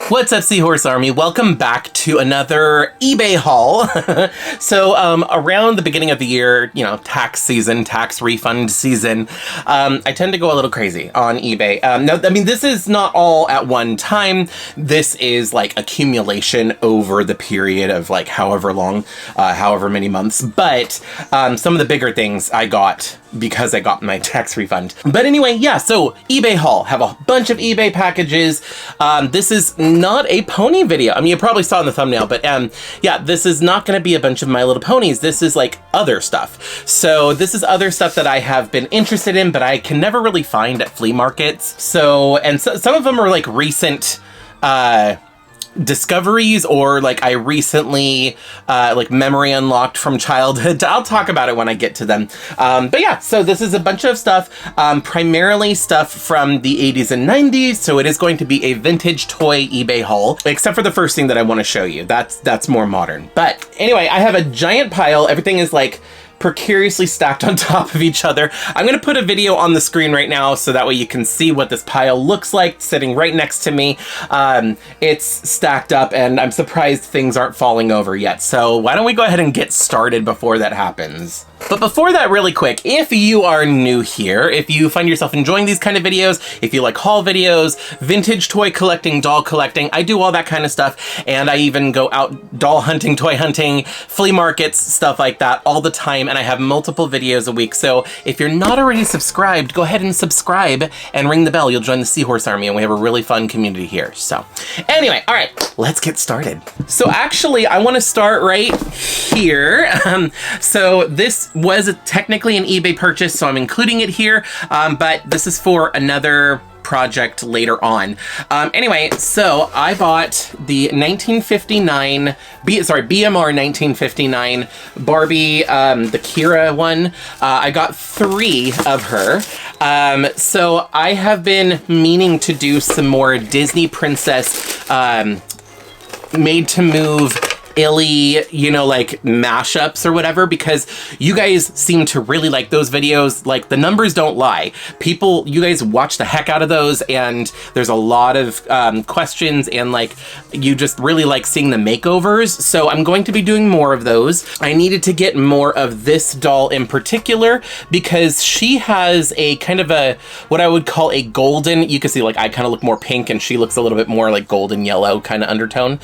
What's up, Seahorse Army? Welcome back to another eBay haul. So around the beginning of the year, you know, tax season, tax refund season, I tend to go a little crazy on eBay. Now, I mean, this is not all at one time. This is like accumulation over the period of like however long, however many months. But some of the bigger things I got because I got my tax refund. But anyway, yeah, so eBay haul. Have a bunch of eBay packages. This is not a pony video. I mean, you probably saw in the thumbnail, but yeah, this is not going to be a bunch of My Little Ponies. This is like other stuff. So this is other stuff that I have been interested in, but I can never really find at flea markets. So some of them are like recent discoveries, or like I recently like memory unlocked from childhood. I'll talk about it when I get to them. But yeah, so this is a bunch of stuff, primarily stuff from the 80s and 90s. So it is going to be a vintage toy eBay haul, except for the first thing that I want to show you. That's more modern. But anyway, I have a giant pile. Everything is like precariously stacked on top of each other. I'm going to put a video on the screen right now so that way you can see what this pile looks like sitting right next to me. It's stacked up and I'm surprised things aren't falling over yet. So why don't we go ahead and get started before that happens. But before that, really quick, if you are new here, if you find yourself enjoying these kind of videos, if you like haul videos, vintage toy collecting, doll collecting, I do all that kind of stuff. And I even go out doll hunting, toy hunting, flea markets, stuff like that all the time. And I have multiple videos a week. So if you're not already subscribed, go ahead and subscribe and ring the bell. You'll join the Seahorse Army and we have a really fun community here. So anyway, all right, let's get started. So actually, I want to start right here. So this was technically an eBay purchase, so I'm including it here, but this is for another project later on. Anyway, so I bought the 1959, BMR 1959 Barbie, the Kira one. I got 3 of her. So I have been meaning to do some more Disney princess made to move illy, you know, like mashups or whatever, because you guys seem to really like those videos. Like, the numbers don't lie. You guys watch the heck out of those, and there's a lot of questions, and like, you just really like seeing the makeovers. So I'm going to be doing more of those. I needed to get more of this doll in particular because she has a kind of a, what I would call a golden, you can see like I kind of look more pink and she looks a little bit more like golden yellow kind of undertone.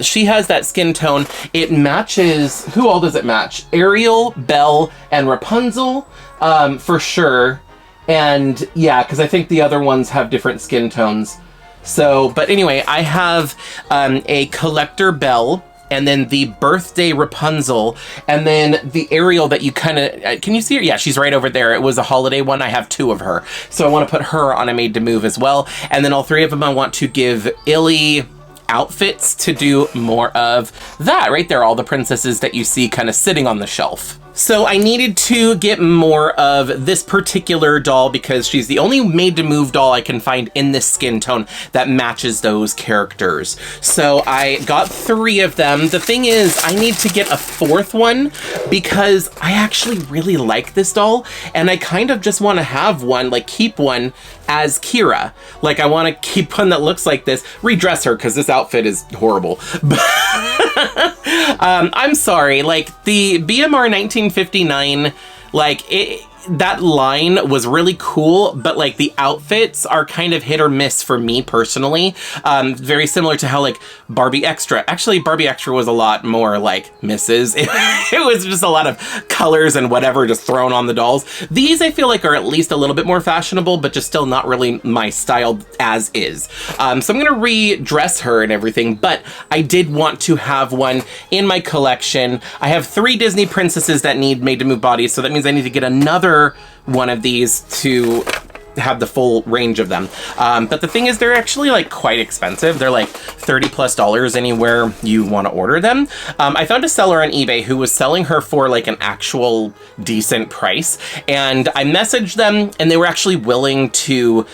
She has that skin tone. It matches, who all does it match? Ariel, Belle, and Rapunzel, for sure. And yeah, because I think the other ones have different skin tones. So, but anyway, I have a collector Belle, and then the birthday Rapunzel, and then the Ariel that you kind of, can you see her? Yeah, she's right over there. It was a holiday one. I have 2 of her. So I want to put her on a made to move as well. And then all 3 of them I want to give Illy outfits to do more of that right there, all the princesses that you see kind of sitting on the shelf. So I needed to get more of this particular doll because she's the only made to move doll I can find in this skin tone that matches those characters. So I got 3 of them. The thing is, I need to get a 4th one because I actually really like this doll and I kind of just want to have one, like keep one as Kira. Like, I want to keep one that looks like this, redress her because this outfit is horrible. I'm sorry, like the BMR 1959, like that line was really cool, but like the outfits are kind of hit or miss for me personally. Very similar to how like Barbie Extra, actually Barbie Extra was a lot more like misses. It was just a lot of colors and whatever just thrown on the dolls. These I feel like are at least a little bit more fashionable, but just still not really my style as is. So I'm gonna redress her and everything, but I did want to have one in my collection. I have 3 Disney princesses that need made to move bodies, so that means I need to get another one of these to have the full range of them. But the thing is, they're actually like quite expensive. They're like $30+ anywhere you want to order them. I found a seller on eBay who was selling her for like an actual decent price, and I messaged them and they were actually willing to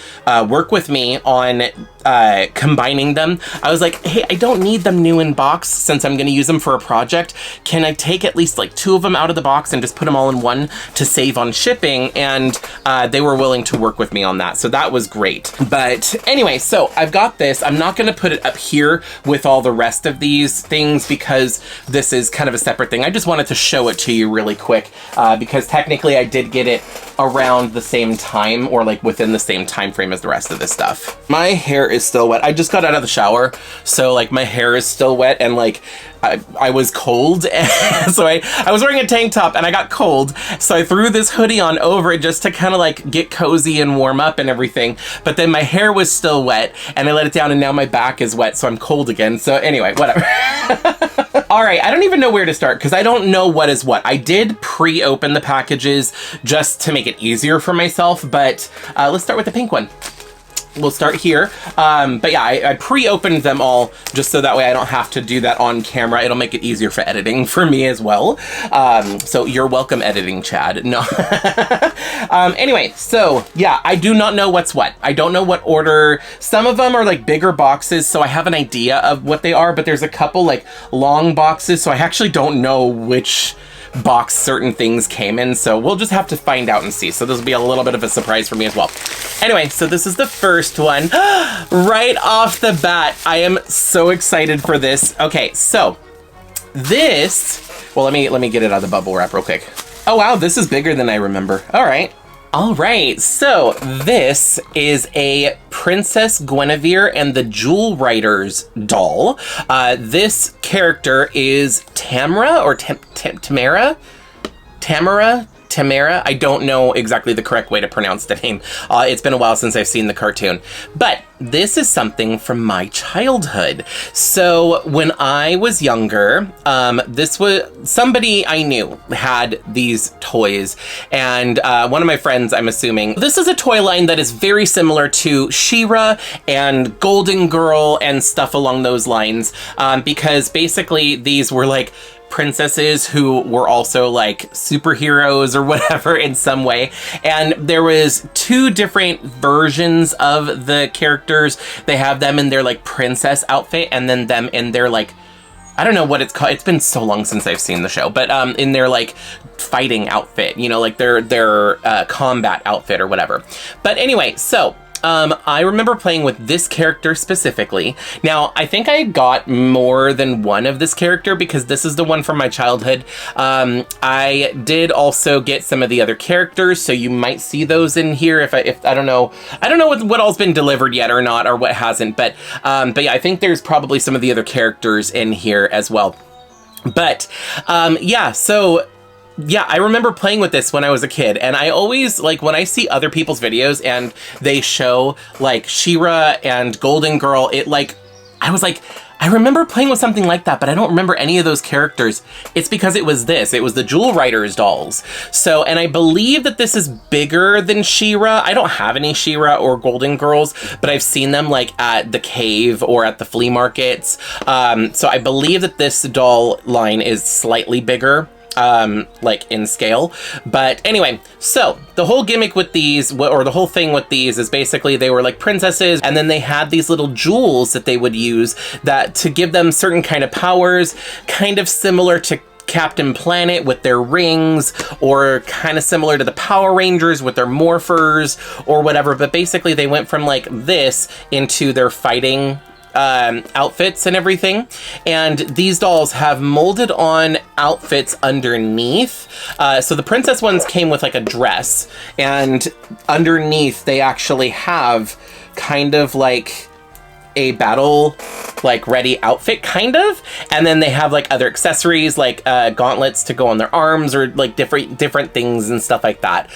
work with me on combining them. I was like, hey, I don't need them new in box since I'm going to use them for a project. Can I take at least like 2 of them out of the box and just put them all in one to save on shipping? And they were willing to work with me on that. So that was great. But anyway, so I've got this. I'm not going to put it up here with all the rest of these things because this is kind of a separate thing. I just wanted to show it to you really quick because technically I did get it around the same time or like within the same time frame as the rest of this stuff. My hair is still wet. I just got out of the shower, so like my hair is still wet and like I was cold. So I was wearing a tank top and I got cold, so I threw this hoodie on over it just to kind of like get cozy and warm up and everything. But then my hair was still wet and I let it down and now my back is wet, so I'm cold again. So anyway, whatever. All right, I don't even know where to start because I don't know what is what. I did pre-open the packages just to make it easier for myself, but let's start with the pink one. We'll start here. But yeah, I pre-opened them all just so that way I don't have to do that on camera. It'll make it easier for editing for me as well. So you're welcome editing, Chad. No. Anyway, so yeah, I do not know what's what. I don't know what order. Some of them are like bigger boxes, so I have an idea of what they are, but there's a couple like long boxes, so I actually don't know which box certain things came in, so we'll just have to find out and see. So this will be a little bit of a surprise for me as well. Anyway, so this is the first one. Right off the bat, I am so excited for this. Okay, so this, well, let me get it out of the bubble wrap real quick. Oh wow, this is bigger than I remember. All right. All right, so this is a Princess Gwenevere and the Jewel Riders doll. This character is Tamara or Tamara? Tamara? I don't know exactly the correct way to pronounce the name. It's been a while since I've seen the cartoon. But this is something from my childhood. So when I was younger, this was somebody I knew had these toys. And one of my friends, I'm assuming, this is a toy line that is very similar to She-Ra and Golden Girl and stuff along those lines. Because basically these were like princesses who were also like superheroes or whatever in some way. And there was 2 different versions of the characters. They have them in their like princess outfit and then them in their like, I don't know what it's called. It's been so long since I've seen the show, but in their like fighting outfit, you know, like their combat outfit or whatever. But anyway, so I remember playing with this character specifically. Now, I think I got more than one of this character because this is the one from my childhood. I did also get some of the other characters, so you might see those in here if I don't know. I don't know what all's been delivered yet or not, or what hasn't, but yeah, I think there's probably some of the other characters in here as well. But yeah, so yeah, I remember playing with this when I was a kid, and I always, like, when I see other people's videos and they show, like, She-Ra and Golden Girl, it, like, I was like, I remember playing with something like that, but I don't remember any of those characters. It's because it was this. It was the Jewel Riders dolls. So, and I believe that this is bigger than She-Ra. I don't have any She-Ra or Golden Girls, but I've seen them, like, at the cave or at the flea markets. So I believe that this doll line is slightly bigger, like in scale. But anyway, so the whole gimmick with these, or the whole thing with these, is basically they were like princesses, and then they had these little jewels that they would use that to give them certain kind of powers, kind of similar to Captain Planet with their rings, or kind of similar to the Power Rangers with their morphers or whatever. But basically they went from like this into their fighting outfits and everything, and these dolls have molded on outfits underneath. So the princess ones came with like a dress, and underneath they actually have kind of like a battle like ready outfit, kind of, and then they have like other accessories like gauntlets to go on their arms, or like different things and stuff like that.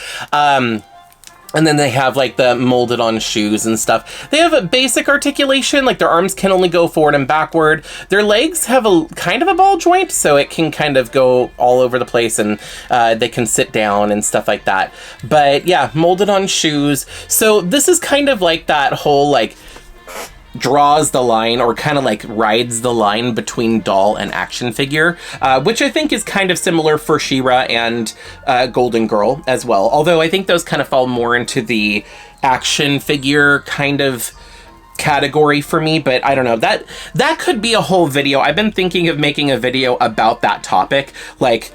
And then they have like the molded on shoes and stuff. They have a basic articulation, like their arms can only go forward and backward. Their legs have a kind of a ball joint, so it can kind of go all over the place, and they can sit down and stuff like that. But yeah, molded on shoes. So this is kind of like that whole like draws the line, or kind of like rides the line between doll and action figure, which I think is kind of similar for She-Ra and Golden Girl as well. Although I think those kind of fall more into the action figure kind of category for me, but I don't know. That could be a whole video. I've been thinking of making a video about that topic, like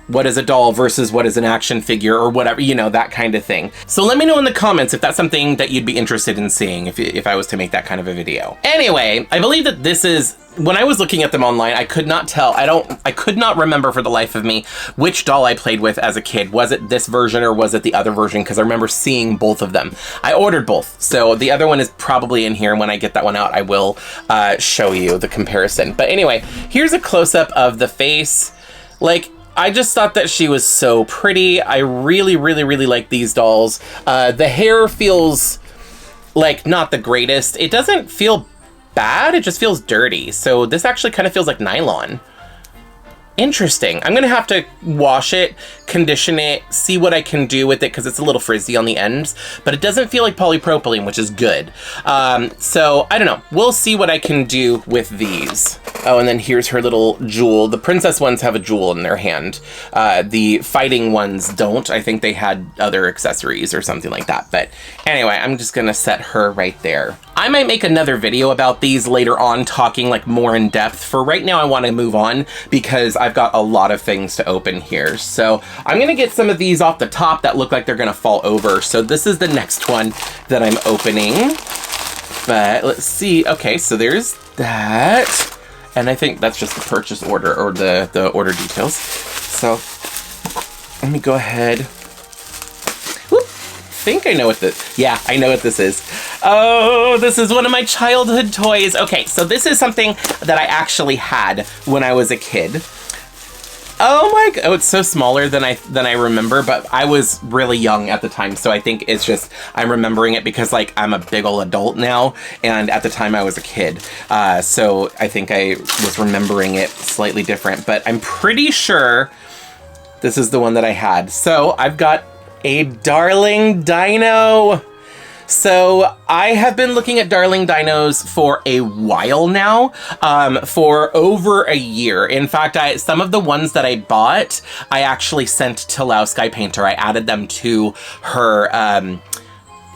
what is a doll versus what is an action figure or whatever, you know, that kind of thing. So let me know in the comments if that's something that you'd be interested in seeing if I was to make that kind of a video. Anyway, I believe that this is, when I was looking at them online, I could not tell, I could not remember for the life of me which doll I played with as a kid. Was it this version or was it the other version? Because I remember seeing both of them. I ordered both, so the other one is probably in here. When I get that one out, I will show you the comparison. But anyway, here's a close-up of the face. Like, I just thought that she was so pretty. I really, really, really like these dolls. The hair feels like not the greatest. It doesn't feel bad, it just feels dirty. So this actually kind of feels like nylon. Interesting. I'm gonna have to wash it, condition it, see what I can do with it because it's a little frizzy on the ends, but it doesn't feel like polypropylene, which is good. So I don't know. We'll see what I can do with these. Oh, and then here's her little jewel. The princess ones have a jewel in their hand. The fighting ones don't. I think they had other accessories or something like that. But anyway, I'm just gonna set her right there. I might make another video about these later on, talking like more in depth. For right now, I want to move on because I've got a lot of things to open here. So I'm gonna get some of these off the top that look like they're gonna fall over. So this is the next one that I'm opening. But let's see. Okay, so there's that. And I think that's just the purchase order or the order details. So let me go ahead. Whoop. I think I know what this, yeah, I know what this is. Oh, this is one of my childhood toys. Okay, so this is something that I actually had when I was a kid. Oh my god, oh, it's so smaller than I remember, but I was really young at the time, so I think it's just, I'm remembering it because like I'm a big old adult now, and at the time I was a kid. So I think I was remembering it slightly different, but I'm pretty sure this is the one that I had. So I've got a darling dino. So I have been looking at darling dinos for a while now, for over a year. In fact, some of the ones that I bought, I actually sent to Lao Sky Painter. I added them to her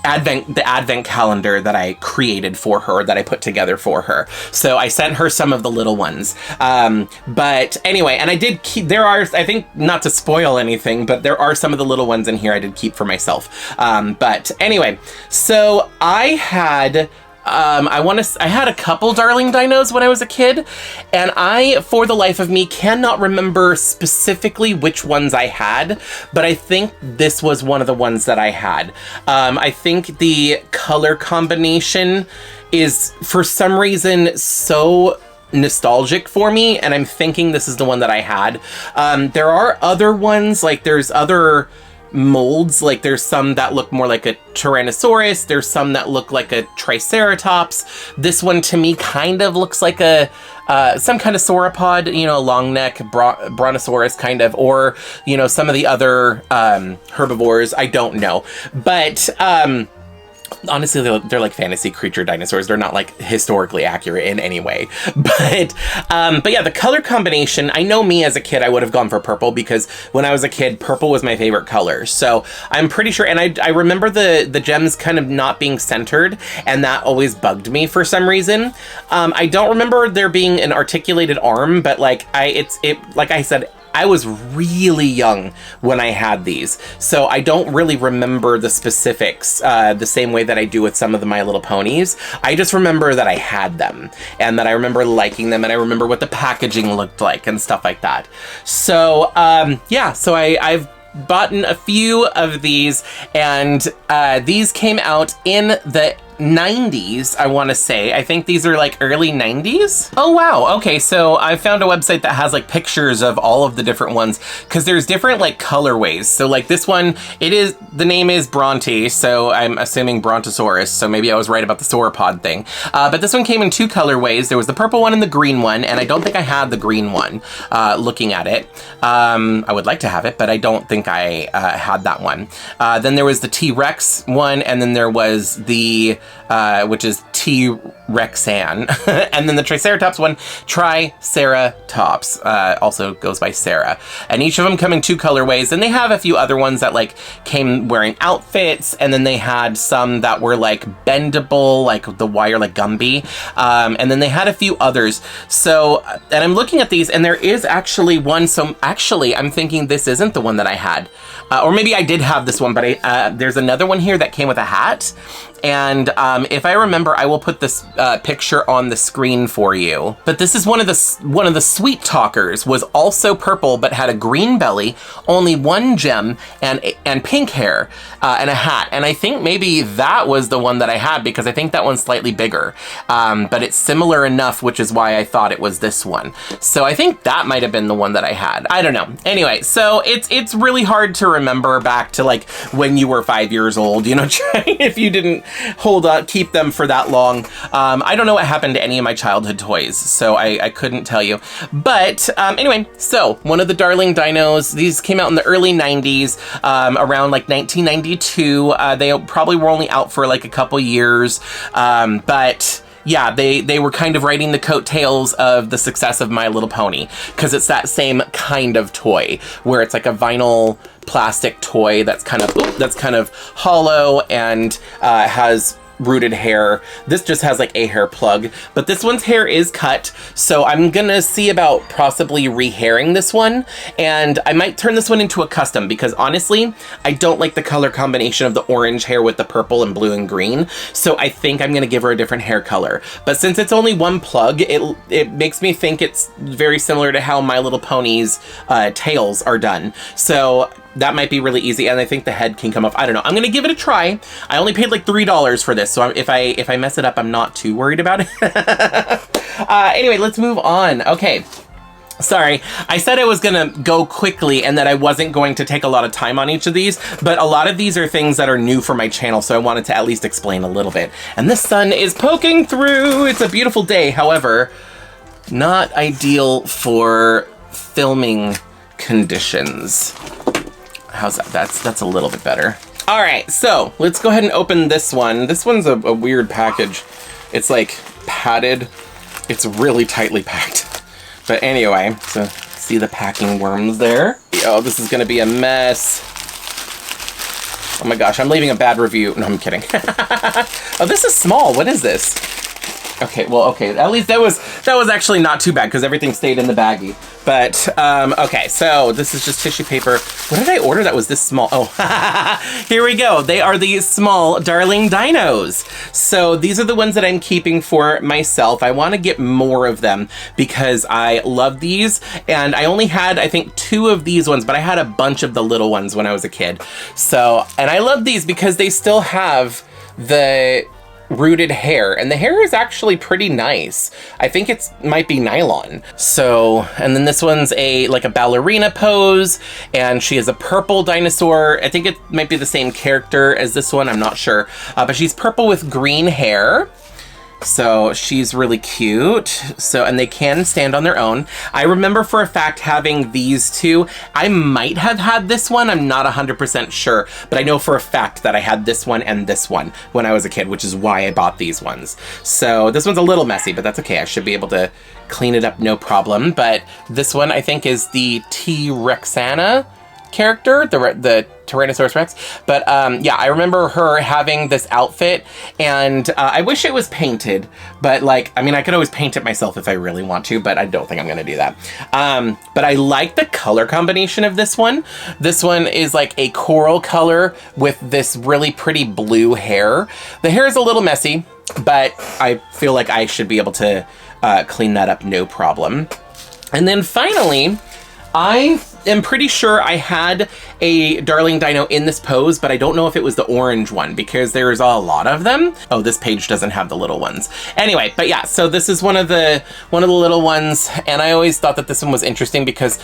the advent calendar that I created for her, that I put together for her. So I sent her some of the little ones. But anyway, and I did keep, there are, I think, not to spoil anything, but there are some of the little ones in here I did keep for myself. But anyway, so I had, I had a couple darling dinos when I was a kid, and I, for the life of me, cannot remember specifically which ones I had, but I think this was one of the ones that I had. I think the color combination is, for some reason, so nostalgic for me, and I'm thinking this is the one that I had. There are other ones, like there's other molds, like there's some that look more like a Tyrannosaurus, there's some that look like a Triceratops. This one to me kind of looks like a some kind of sauropod, you know, long neck, brontosaurus kind of, or, you know, some of the other herbivores, I don't know. But honestly, they're like fantasy creature dinosaurs. They're not like historically accurate in any way. But yeah, the color combination, I know me as a kid, I would have gone for purple because when I was a kid, purple was my favorite color. So I'm pretty sure, and I remember the gems kind of not being centered, and that always bugged me for some reason. I don't remember there being an articulated arm, but like like I said, I was really young when I had these, so I don't really remember the specifics the same way that I do with some of the My Little Ponies. I just remember that I had them, and that I remember liking them, and I remember what the packaging looked like and stuff like that. So yeah, so I've bought a few of these, and these came out in the 90s, I want to say. I think these are like early 90s. Oh wow, okay, so I found a website that has like pictures of all of the different ones, because there's different like colorways. So like this one, the name is Bronte, so I'm assuming Brontosaurus, so maybe I was right about the sauropod thing. But this one came in two colorways. There was the purple one and the green one, and I don't think I had the green one, looking at it. I would like to have it, but I don't think I had that one. Then there was the T-Rex one, and then there was the which is T-Rexan. And then the Triceratops one, Triceratops, also goes by Sarah. And each of them come in 2 colorways, and they have a few other ones that like came wearing outfits, and then they had some that were like bendable, like the wire, like Gumby. And then they had a few others. So, and I'm looking at these, and there is actually one, so actually I'm thinking this isn't the one that I had. Or maybe I did have this one, but there's another one here that came with a hat. And if I remember, I will put this picture on the screen for you. But this is one of the Sweet Talkers, was also purple, but had a green belly, only 1 gem, and pink hair, and a hat. And I think maybe that was the one that I had, because I think that one's slightly bigger. But it's similar enough, which is why I thought it was this one. So I think that might have been the one that I had. I don't know. Anyway, so it's really hard to remember back to like when you were 5 years old, you know, if you didn't keep them for that long. I don't know what happened to any of my childhood toys, so I couldn't tell you. But anyway, so one of the darling dinos, these came out in the early 90s, around like 1992. They probably were only out for like a couple years, but yeah, they were kind of riding the coattails of the success of My Little Pony, because it's that same kind of toy where it's like a vinyl plastic toy that's kind of hollow and has rooted hair. This just has like a hair plug, but this one's hair is cut, so I'm gonna see about possibly re-hairing this one, and I might turn this one into a custom, because honestly, I don't like the color combination of the orange hair with the purple and blue and green, so I think I'm gonna give her a different hair color. But since it's only 1 plug, it makes me think it's very similar to how My Little Pony's tails are done. So that might be really easy, and I think the head can come off. I don't know. I'm gonna give it a try. I only paid like $3 for this, so if I mess it up, I'm not too worried about it. Anyway, let's move on. Okay. Sorry, I said I was gonna go quickly and that I wasn't going to take a lot of time on each of these, but a lot of these are things that are new for my channel, so I wanted to at least explain a little bit. And the sun is poking through. It's a beautiful day, however, not ideal for filming conditions. How's that? That's a little bit better. All right, so let's go ahead and open this one. This one's a weird package. It's like padded. It's really tightly packed. But anyway, so see the packing worms there. Oh, this is gonna be a mess. Oh my gosh, I'm leaving a bad review. No, I'm kidding. Oh, this is small. What is this? Okay, well, okay, at least that was actually not too bad, because everything stayed in the baggie. But, okay, so this is just tissue paper. What did I order that was this small? Oh, here we go. They are the small darling dinos. So these are the ones that I'm keeping for myself. I want to get more of them because I love these. And I only had, I think, 2 of these ones, but I had a bunch of the little ones when I was a kid. So, and I love these because they still have the rooted hair, and the hair is actually pretty nice. I think might be nylon. So, and then this one's like a ballerina pose, and she is a purple dinosaur. I think it might be the same character as this one, I'm not sure. But she's purple with green hair. So she's really cute. So, and they can stand on their own. I remember for a fact having these 2. I might have had this one. I'm not 100% sure, but I know for a fact that I had this one and this one when I was a kid, which is why I bought these ones. So this one's a little messy, but that's okay. I should be able to clean it up, no problem. But this one I think is the T-Rexana character, the Tyrannosaurus Rex. But yeah, I remember her having this outfit, and I wish it was painted, but like, I mean, I could always paint it myself if I really want to, but I don't think I'm gonna do that. But I like the color combination of this one. This one is like a coral color with this really pretty blue hair. The hair is a little messy, but I feel like I should be able to clean that up, no problem. And then finally, I am pretty sure I had a darling dino in this pose, but I don't know if it was the orange one because there's a lot of them. Oh, this page doesn't have the little ones. Anyway, but yeah, so this is one of the little ones, and I always thought that this one was interesting because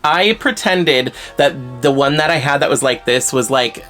I pretended that the one that I had that was like this was like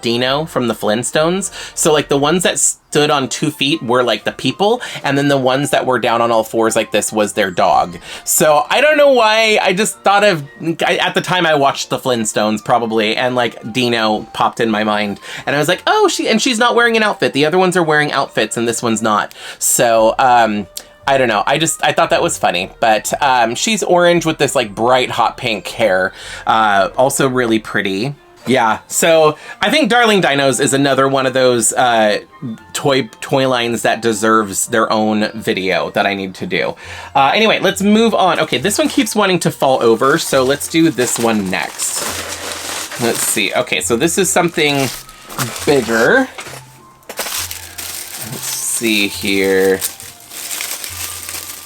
Dino from the Flintstones. So like the ones that stood on 2 feet were like the people, and then the ones that were down on all fours like this was their dog. So I don't know why, I just thought of, at the time I watched the Flintstones probably, and like Dino popped in my mind, and I was like, oh, she's not wearing an outfit. The other ones are wearing outfits and this one's not. So, I don't know. I thought that was funny, but she's orange with this like bright hot pink hair. Also really pretty. Yeah, so I think Darling Dinos is another one of those toy lines that deserves their own video that I need to do. Anyway, let's move on. Okay, this one keeps wanting to fall over, so let's do this one next. Let's see. Okay, so this is something bigger. Let's see here.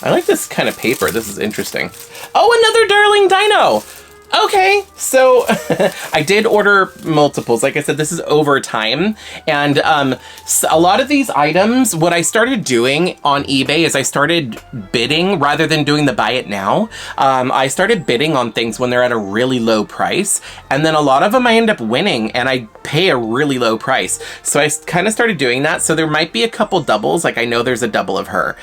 I like this kind of paper. This is interesting. Oh, another Darling Dino! Okay, so I did order multiples. Like I said, this is over time. And a lot of these items, what I started doing on eBay is I started bidding rather than doing the buy it now. I started bidding on things when they're at a really low price. And then a lot of them I end up winning and I pay a really low price. So I kind of started doing that. So there might be a couple doubles. Like I know there's a double of her.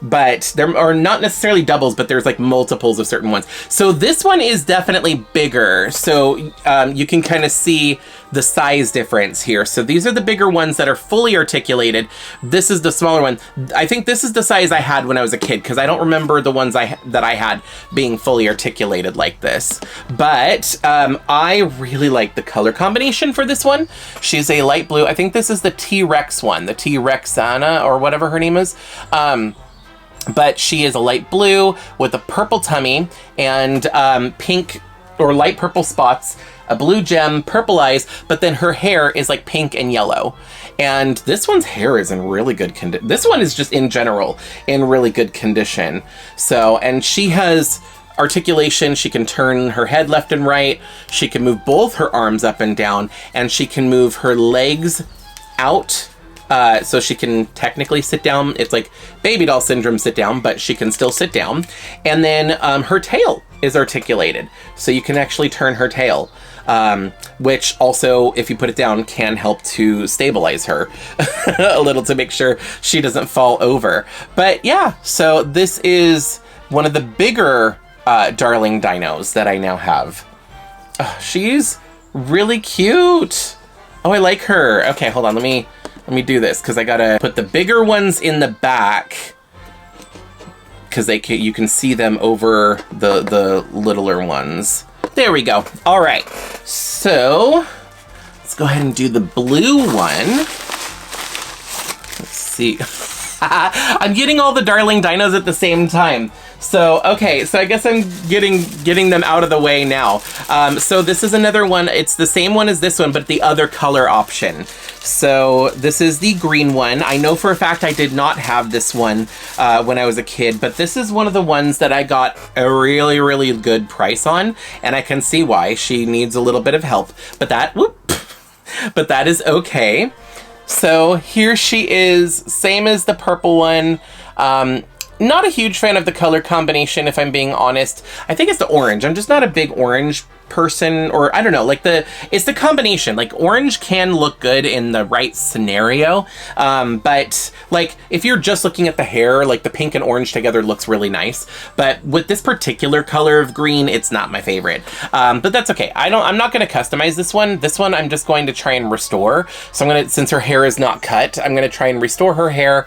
But there are not necessarily doubles, but there's like multiples of certain ones. So this one is definitely bigger. So you can kind of see the size difference here. So these are the bigger ones that are fully articulated. This is the smaller one. I think this is the size I had when I was a kid, because I don't remember the ones that I had being fully articulated like this. But I really like the color combination for this one. She's a light blue. I think this is the T-Rex one, the T-Rexana or whatever her name is. But she is a light blue with a purple tummy and pink or light purple spots, a blue gem, purple eyes, but then her hair is like pink and yellow. And this one's hair is in really good condition. This one is just in general in really good condition. So, and she has articulation. She can turn her head left and right. She can move both her arms up and down, and she can move her legs out. So she can technically sit down. It's like baby doll syndrome sit down, but she can still sit down. And then her tail is articulated. So you can actually turn her tail, which also, if you put it down, can help to stabilize her a little to make sure she doesn't fall over. But yeah, so this is one of the bigger Darling Dinos that I now have. Oh, she's really cute. Oh, I like her. Okay, hold on. Let me do this, because I gotta put the bigger ones in the back, because you can see them over the littler ones. There we go. All right, so let's go ahead and do the blue one. Let's see. I'm getting all the Darling Dinos at the same time. So, okay, so I guess I'm getting them out of the way now. So this is another one. It's the same one as this one, but the other color option. So this is the green one. I know for a fact I did not have this one when I was a kid, but this is one of the ones that I got a really, really good price on, and I can see why. She needs a little bit of help, but that is okay. So here she is, same as the purple one. Not a huge fan of the color combination, if I'm being honest. I think it's the orange. I'm just not a big orange person, or I don't know, like it's the combination. Like orange can look good in the right scenario, but like if you're just looking at the hair, like the pink and orange together looks really nice, but with this particular color of green, it's not my favorite. But that's okay. I'm not going to customize this one. I'm just going to try and restore. So since her hair is not cut, I'm going to try and restore her hair.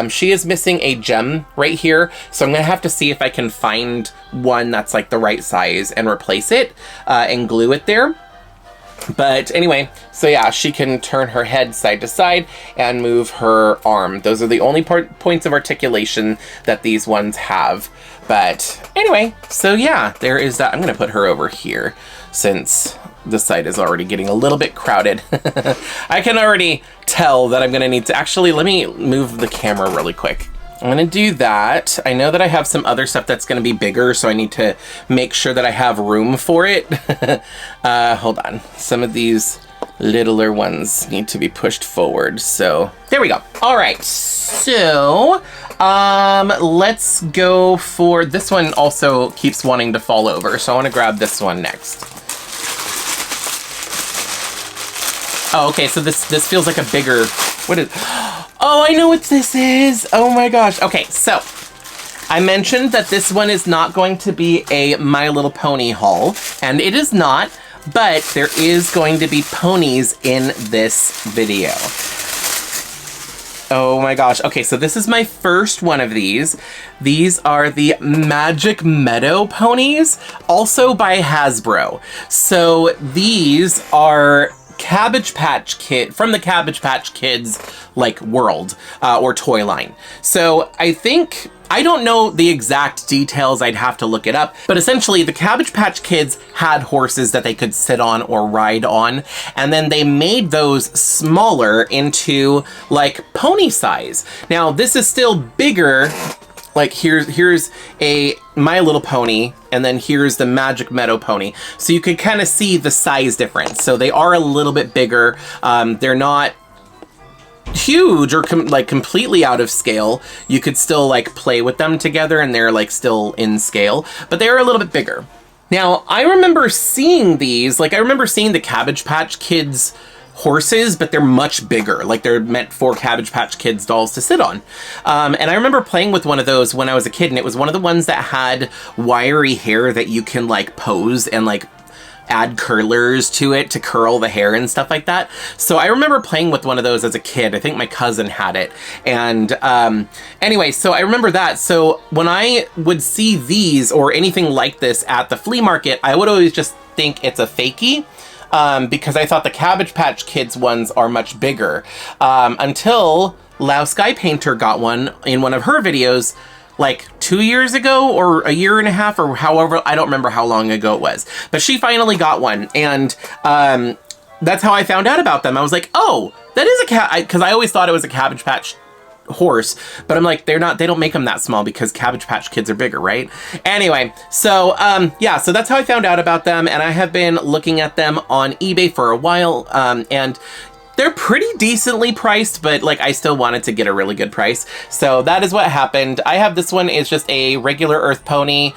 She is missing a gem right here, so I'm going to have to see if I can find one that's like the right size and replace it and glue it there. But anyway, so yeah, she can turn her head side to side and move her arm. Those are the only points of articulation that these ones have. But anyway, so yeah, there is that. I'm going to put her over here since the site is already getting a little bit crowded. I can already tell that I'm going to need to actually, let me move the camera really quick. I'm gonna do that. I know that I have some other stuff that's gonna be bigger, so I need to make sure that I have room for it. Hold on. Some of these littler ones need to be pushed forward, so there we go. All right, so let's go for this one. Also keeps wanting to fall over, so I want to grab this one next. Oh, okay, so this feels like a bigger, what is, oh, I know what this is. Oh my gosh. Okay, so I mentioned that this one is not going to be a My Little Pony haul, and it is not, but there is going to be ponies in this video. Oh my gosh. Okay, so this is my first one of these. These are the Magic Meadow ponies, also by Hasbro. So these are Cabbage Patch Kid, from the Cabbage Patch Kids, like, world, or toy line. So I don't know the exact details, I'd have to look it up, but essentially the Cabbage Patch Kids had horses that they could sit on or ride on, and then they made those smaller into, like, pony size. Now, this is still bigger. Like, here's a My Little Pony, and then here's the Magic Meadow pony. So you could kind of see the size difference. So they are a little bit bigger. They're not huge or completely out of scale. You could still, like, play with them together, and they're, like, still in scale, but they are a little bit bigger. Now, I remember seeing these, like, I remember seeing the Cabbage Patch Kids horses, but they're much bigger. Like, they're meant for Cabbage Patch Kids dolls to sit on. And I remember playing with one of those when I was a kid, and it was one of the ones that had wiry hair that you can, like, pose and, like, add curlers to it to curl the hair and stuff like that. So I remember playing with one of those as a kid. I think my cousin had it. And anyway, so I remember that. So when I would see these or anything like this at the flea market, I would always just think it's a fakie. Because I thought the Cabbage Patch Kids ones are much bigger. Until Lao Sky Painter got one in one of her videos, like 2 years ago or a year and a half or however, I don't remember how long ago it was. But she finally got one, and that's how I found out about them. I was like, oh, that is a because I always thought it was a Cabbage Patch horse, but I'm like, they don't make them that small because Cabbage Patch Kids are bigger, right? Anyway, so yeah, so that's how I found out about them, and I have been looking at them on eBay for a while, and they're pretty decently priced, but, like, I still wanted to get a really good price. So that is what happened. I have this one is just a regular Earth pony.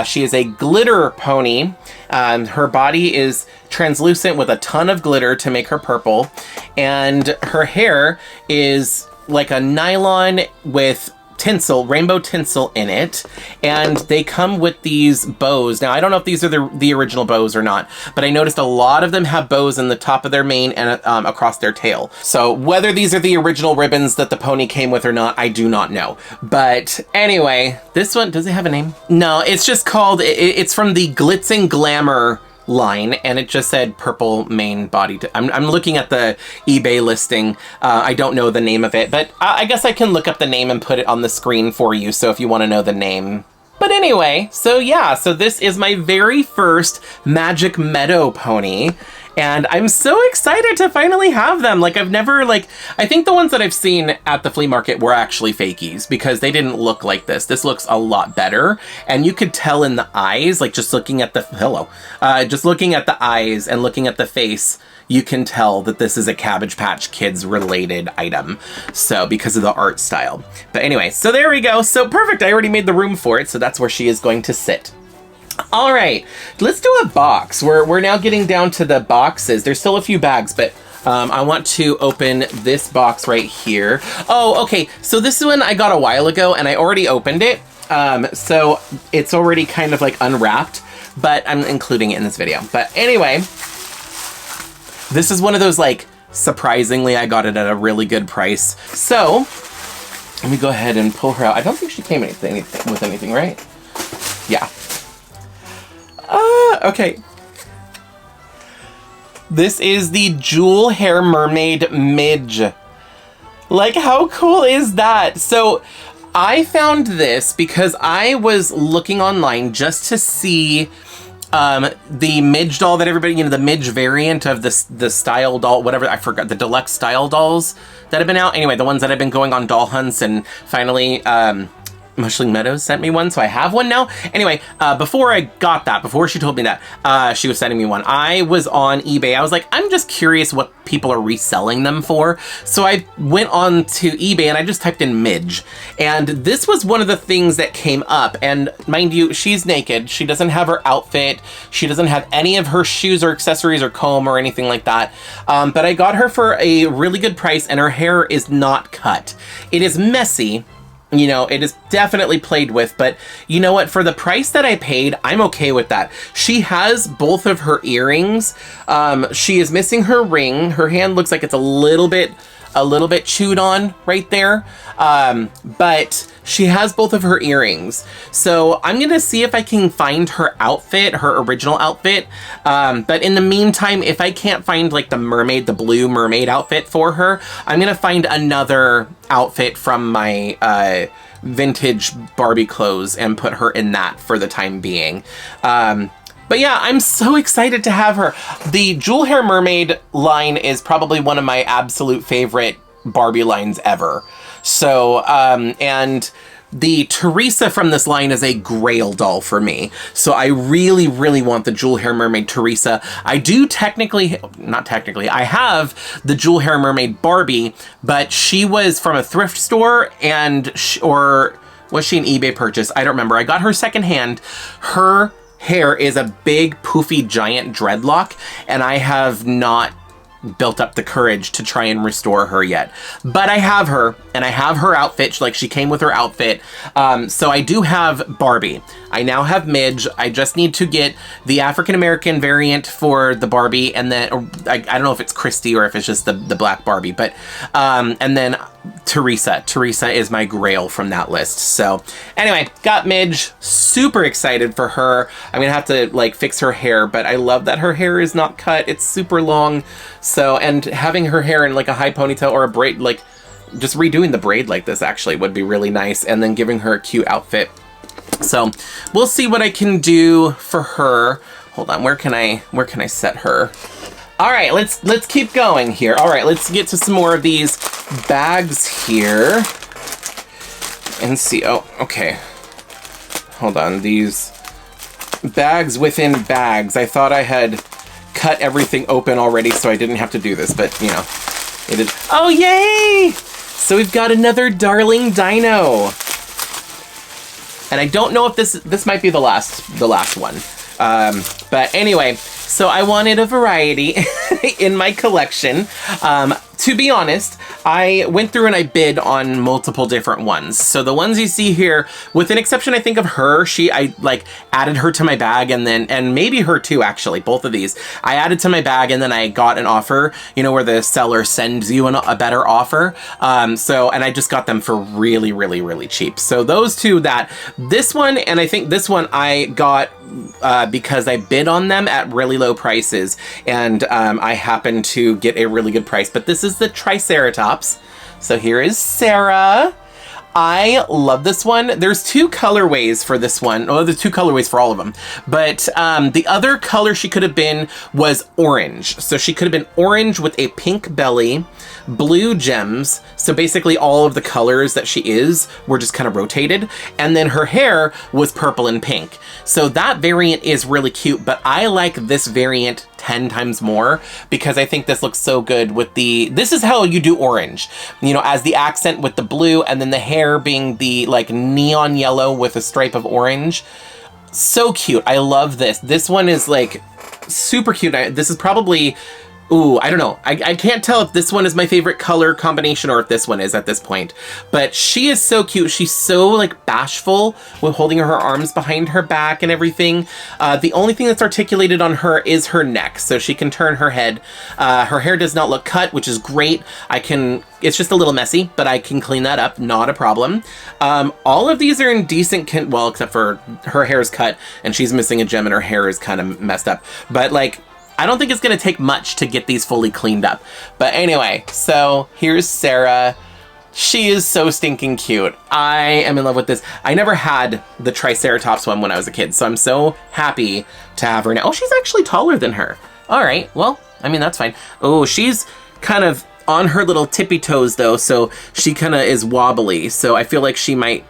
She is a glitter pony. Her body is translucent with a ton of glitter to make her purple, and her hair is like a nylon with tinsel, rainbow tinsel in it, and they come with these bows. Now, I don't know if these are the original bows or not, but I noticed a lot of them have bows in the top of their mane and across their tail. So whether these are the original ribbons that the pony came with or not, I do not know. But anyway, this one, does it have a name? No, it's just called, it's from the Glitz and Glamour line, and it just said purple mane body. I'm looking at the eBay listing. I don't know the name of it, but I guess I can look up the name and put it on the screen for you, so if you want to know the name. But anyway, so yeah, so this is my very first Magic Meadow pony, and I'm so excited to finally have them. Like, I've never, like, I think the ones that I've seen at the flea market were actually fakies because they didn't look like this. This looks a lot better, and you could tell in the eyes, like, just looking at the, just looking at the eyes and looking at the face, you can tell that this is a Cabbage Patch Kids related item. So, because of the art style. But anyway, so there we go. So perfect, I already made the room for it, so that's where she is going to sit. All right, let's do a box. We're now getting down to the boxes. There's still a few bags, but I want to open this box right here. Oh, okay, so this one I got a while ago, and I already opened it. So it's already kind of like unwrapped, but I'm including it in this video. But anyway, this is one of those, like, surprisingly, I got it at a really good price. So let me go ahead and pull her out. I don't think she came with anything, right? Yeah. Okay. This is the Jewel Hair Mermaid Midge. Like, how cool is that? So I found this because I was looking online just to see the Midge doll that everybody, you know, the Midge variant of the style doll, whatever, I forgot, the deluxe style dolls that have been out. Anyway, the ones that have been going on doll hunts and finally Mushling Meadows sent me one, so I have one now. Anyway, before I got that, before she told me that, she was sending me one, I was on eBay. I was like, I'm just curious what people are reselling them for. So I went on to eBay and I just typed in midge. And this was one of the things that came up. And mind you, she's naked. She doesn't have her outfit. She doesn't have any of her shoes or accessories or comb or anything like that. But I got her for a really good price, and her hair is not cut. It is messy. You know, it is definitely played with, but you know what? For the price that I paid, I'm okay with that. She has both of her earrings. She is missing her ring. Her hand looks like it's a little bit chewed on right there. But she has both of her earrings. So I'm gonna see if I can find her outfit, her original outfit. But in the meantime, if I can't find like the mermaid, the blue mermaid outfit for her, I'm gonna find another outfit from my vintage Barbie clothes and put her in that for the time being. But yeah, I'm so excited to have her. The Jewel Hair Mermaid line is probably one of my absolute favorite Barbie lines ever. So, and the Teresa from this line is a grail doll for me. So I really, really want the Jewel Hair Mermaid Teresa. I do I have the Jewel Hair Mermaid Barbie, but she was from a thrift store and, or was she an eBay purchase? I don't remember. I got her secondhand. Her hair is a big poofy giant dreadlock, and I have not built up the courage to try and restore her yet. But I have her, and I have her outfit. Like, she came with her outfit. So I do have Barbie. I now have Midge. I just need to get the African-American variant for the Barbie, and then, or I don't know if it's Christy or if it's just the black Barbie, but, and then Teresa. Teresa is my grail from that list. So anyway, got Midge. Super excited for her. I'm gonna have to like fix her hair, but I love that her hair is not cut. It's super long. So, and having her hair in like a high ponytail or a braid, like just redoing the braid like this actually would be really nice, and then giving her a cute outfit. So we'll see what I can do for her. Hold on, where can I set her? All right, let's keep going here. All right, let's get to some more of these bags here and see. Oh, okay. Hold on, these bags within bags. I thought I had cut everything open already, so I didn't have to do this, but you know, it is. Oh, yay! So we've got another darling dino. And I don't know if this might be the last one. But anyway, so I wanted a variety in my collection. To be honest, I went through and I bid on multiple different ones. So the ones you see here, with an exception, I think of her, I like added her to my bag, and maybe her too, actually, both of these. I added to my bag, and then I got an offer, you know, where the seller sends you a better offer. And I just got them for really, really, really cheap. So those two, this one, and I think this one I got because I bid on them at really low prices, and I happened to get a really good price. But this is the Triceratops. So here is Sarah. I love this one. There's two colorways for this one. Well, there's two colorways for all of them. But the other color she could have been was orange. So she could have been orange with a pink belly, blue gems. So basically all of the colors that she is were just kind of rotated. And then her hair was purple and pink. So that variant is really cute, but I like this variant 10 times more because I think this looks so good with this is how you do orange, you know, as the accent with the blue, and then the hair being the like neon yellow with a stripe of orange. So cute. I love this. This one is like super cute. This is probably, ooh, I don't know. I can't tell if this one is my favorite color combination or if this one is at this point. But she is so cute. She's so like bashful with holding her arms behind her back and everything. The only thing that's articulated on her is her neck, so she can turn her head. Her hair does not look cut, which is great. It's just a little messy, but I can clean that up, not a problem. All of these are in decent, well, except for her hair is cut and she's missing a gem and her hair is kind of messed up. But like, I don't think it's gonna take much to get these fully cleaned up. But anyway, so here's Sarah. She is so stinking cute. I am in love with this. I never had the Triceratops one when I was a kid, so I'm so happy to have her now. Oh, she's actually taller than her. All right, well, I mean, that's fine. Oh, she's kind of on her little tippy toes though, so she kind of is wobbly. So I feel like she might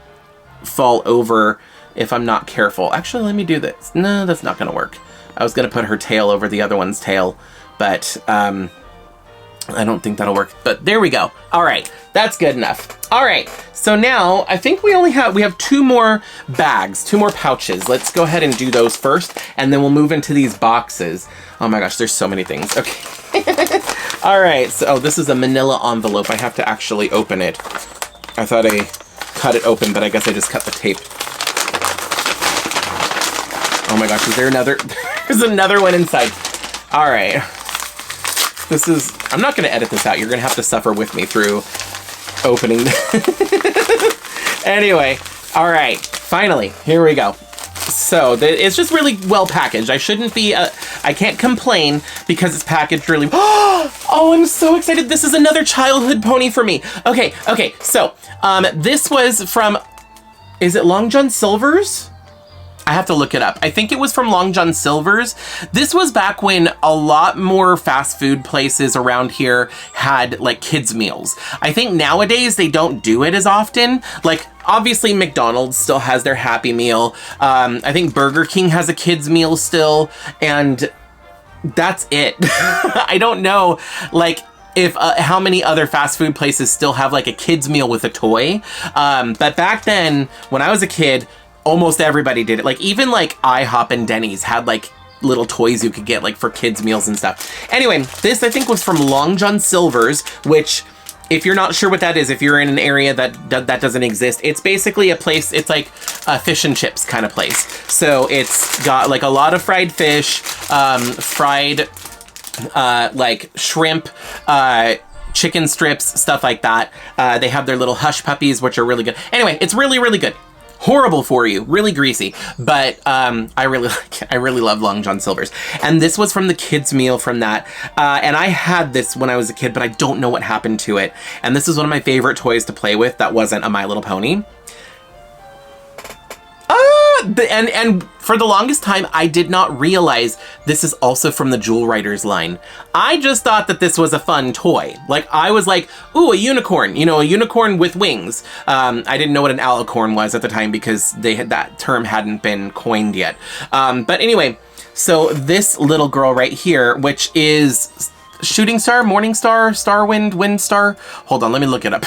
fall over if I'm not careful. Actually, let me do this. No, that's not gonna work. I was gonna put her tail over the other one's tail, but I don't think that'll work, but there we go. All right, that's good enough. All right, so now I think we have 2 more bags, 2 more pouches. Let's go ahead and do those first, and then we'll move into these boxes. Oh my gosh, there's so many things. Okay. All right, so this is a manila envelope. I have to actually open it. I thought I cut it open, but I guess I just cut the tape. Oh my gosh, is there another? There's another one inside. All right. This is, I'm not going to edit this out. You're going to have to suffer with me through opening. Anyway, all right, finally, here we go. So it's just really well packaged. I shouldn't be, I can't complain because it's packaged really. Oh, I'm so excited. This is another childhood pony for me. Okay, so this was from, is it Long John Silver's? I have to look it up. I think it was from Long John Silver's. This was back when a lot more fast food places around here had like kids meals. I think nowadays they don't do it as often. Like obviously McDonald's still has their Happy Meal. I think Burger King has a kids meal still, and that's it. I don't know like if how many other fast food places still have like a kids meal with a toy. But back then when I was a kid, almost everybody did it. Like even like IHOP and Denny's had like little toys you could get like for kids meals and stuff. Anyway, this I think was from Long John Silver's, which if you're not sure what that is, if you're in an area that doesn't exist, it's basically a place, it's like a fish and chips kind of place. So it's got like a lot of fried fish, fried like shrimp, chicken strips, stuff like that. They have their little hush puppies, which are really good. Anyway, it's really, really good. Horrible for you, really greasy, but I really love Long John Silver's. And this was from the kids meal from that. And I had this when I was a kid, but I don't know what happened to it. And this is one of my favorite toys to play with that wasn't a My Little Pony. And for the longest time, I did not realize this is also from the Jewel Riders line. I just thought that this was a fun toy. Like, I was like, ooh, a unicorn, you know, a unicorn with wings. I didn't know what an alicorn was at the time because that term hadn't been coined yet. But anyway, so this little girl right here, which is Shooting Star, Morning Star, Starwind, Wind Star. Hold on, let me look it up.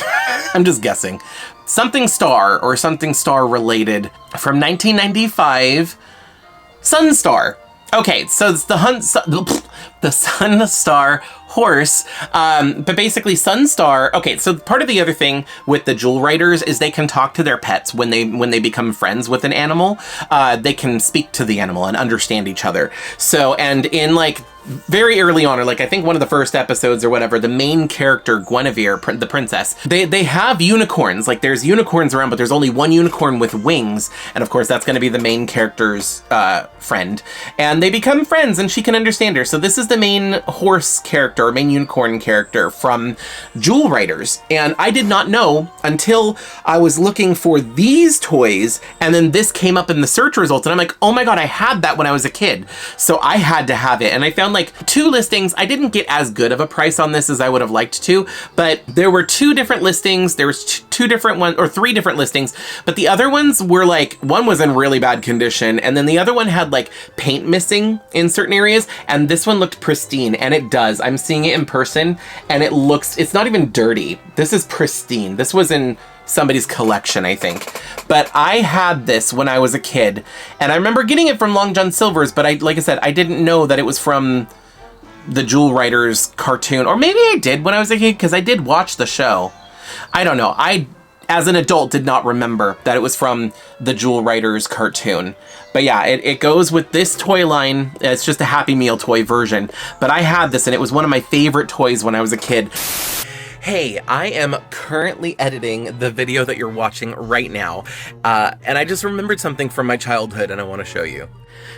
I'm just guessing. Something Star or something Star related from 1995. Sunstar. Okay, so it's the Sunstar horse. But basically Sunstar, okay, so part of the other thing with the Jewel Riders is they can talk to their pets when they become friends with an animal. They can speak to the animal and understand each other. So, and in like very early on, or like I think one of the first episodes or whatever, the main character, Gwenevere, the princess, they have unicorns. Like there's unicorns around, but there's only one unicorn with wings. And of course that's going to be the main character's friend. And they become friends and she can understand her. So this is the main horse character, main unicorn character from Jewel Riders. And I did not know until I was looking for these toys. And then this came up in the search results. And I'm like, oh my God, I had that when I was a kid. So I had to have it. And I found like 2 listings. I didn't get as good of a price on this as I would have liked to, but there were 2 different listings. There was 3 different listings, but the other ones were like, one was in really bad condition. And then the other one had like paint missing in certain areas. And this one looked pristine, and it does. I'm seeing it in person and it's not even dirty. This is pristine. This was in somebody's collection, I think. But I had this when I was a kid, and I remember getting it from Long John Silver's, but like I said, I didn't know that it was from the Jewel Riders cartoon. Or maybe I did when I was a kid, because I did watch the show. I don't know. I, as an adult, did not remember that it was from the Jewel Riders cartoon. But yeah, it goes with this toy line. It's just a Happy Meal toy version. But I had this, and it was one of my favorite toys when I was a kid. Hey, I am currently editing the video that you're watching right now, and I just remembered something from my childhood and I want to show you.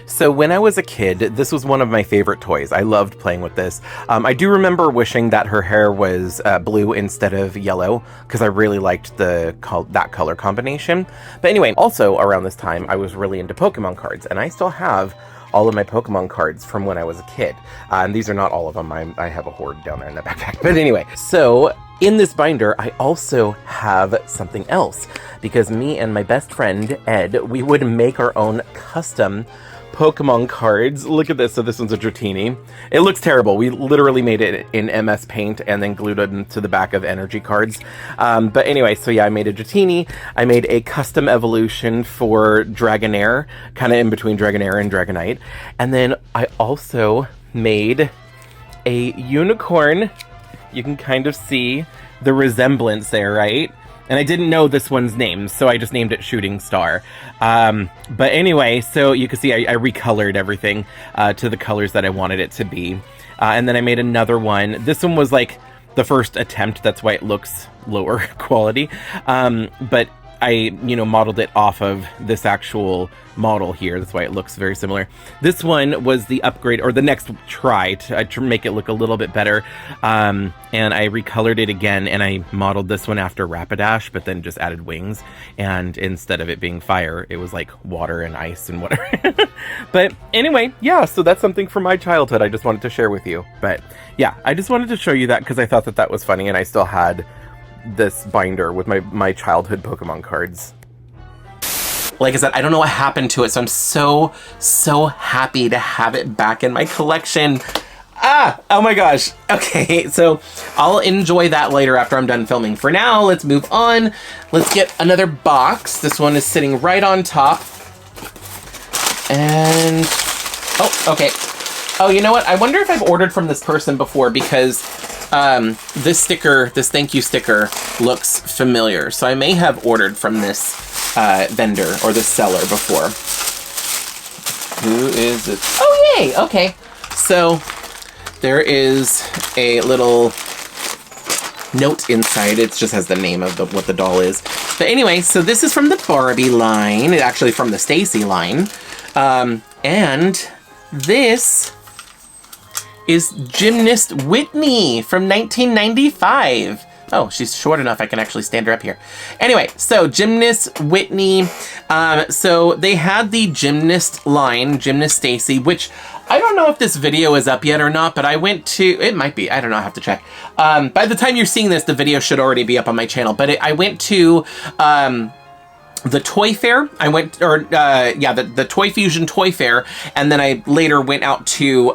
So when I was a kid, this was one of my favorite toys. I loved playing with this. I do remember wishing that her hair was blue instead of yellow, because I really liked that color combination. But anyway, also around this time, I was really into Pokemon cards, and I still have all of my Pokemon cards from when I was a kid. And these are not all of them. I have a hoard down there in the backpack. But anyway, so in this binder, I also have something else, because me and my best friend, Ed, we would make our own custom Pokemon cards. Look at this. So this one's a Dratini. It looks terrible. We literally made it in MS Paint and then glued it into the back of energy cards. But anyway, so yeah, I made a Dratini. I made a custom evolution for Dragonair, kind of in between Dragonair and Dragonite. And then I also made a unicorn. You can kind of see the resemblance there, right? And I didn't know this one's name, so I just named it Shooting Star. But anyway, so you can see I recolored everything to the colors that I wanted it to be. And then I made another one. This one was like the first attempt, that's why it looks lower quality. But I, modeled it off of this actual model here. That's why it looks very similar. This one was the upgrade, or the next try to make it look a little bit better. And I recolored it again, and I modeled this one after Rapidash, but then just added wings. And instead of it being fire, it was like water and ice and whatever. But anyway, yeah, so that's something from my childhood I just wanted to share with you. But yeah, I just wanted to show you that because I thought that was funny, and I still had this binder with my childhood Pokemon cards. Like I said, I don't know what happened to it, so I'm so happy to have it back in my collection. Oh my gosh. Okay, so I'll enjoy that later after I'm done filming. For now, let's move on. Let's get another box. This one is sitting right on top. And, oh, okay. Oh, you know what? I wonder if I've ordered from this person before, because this sticker, this thank you sticker, looks familiar. So I may have ordered from this vendor or this seller before. Who is it? Oh, yay! Okay. So there is a little note inside. It just has the name of what the doll is. But anyway, so this is from the Barbie line. It's actually from the Stacy line. And this is Gymnast Whitney from 1995. Oh, she's short enough I can actually stand her up here. Anyway, so Gymnast Whitney. So they had the Gymnast line, Gymnast Stacy, which I don't know if this video is up yet or not, but I went to, it might be, I don't know, I have to check. By the time you're seeing this, the video should already be up on my channel, but I went to the Toy Fair. I went, the Toy Fusion Toy Fair, and then I later went out to,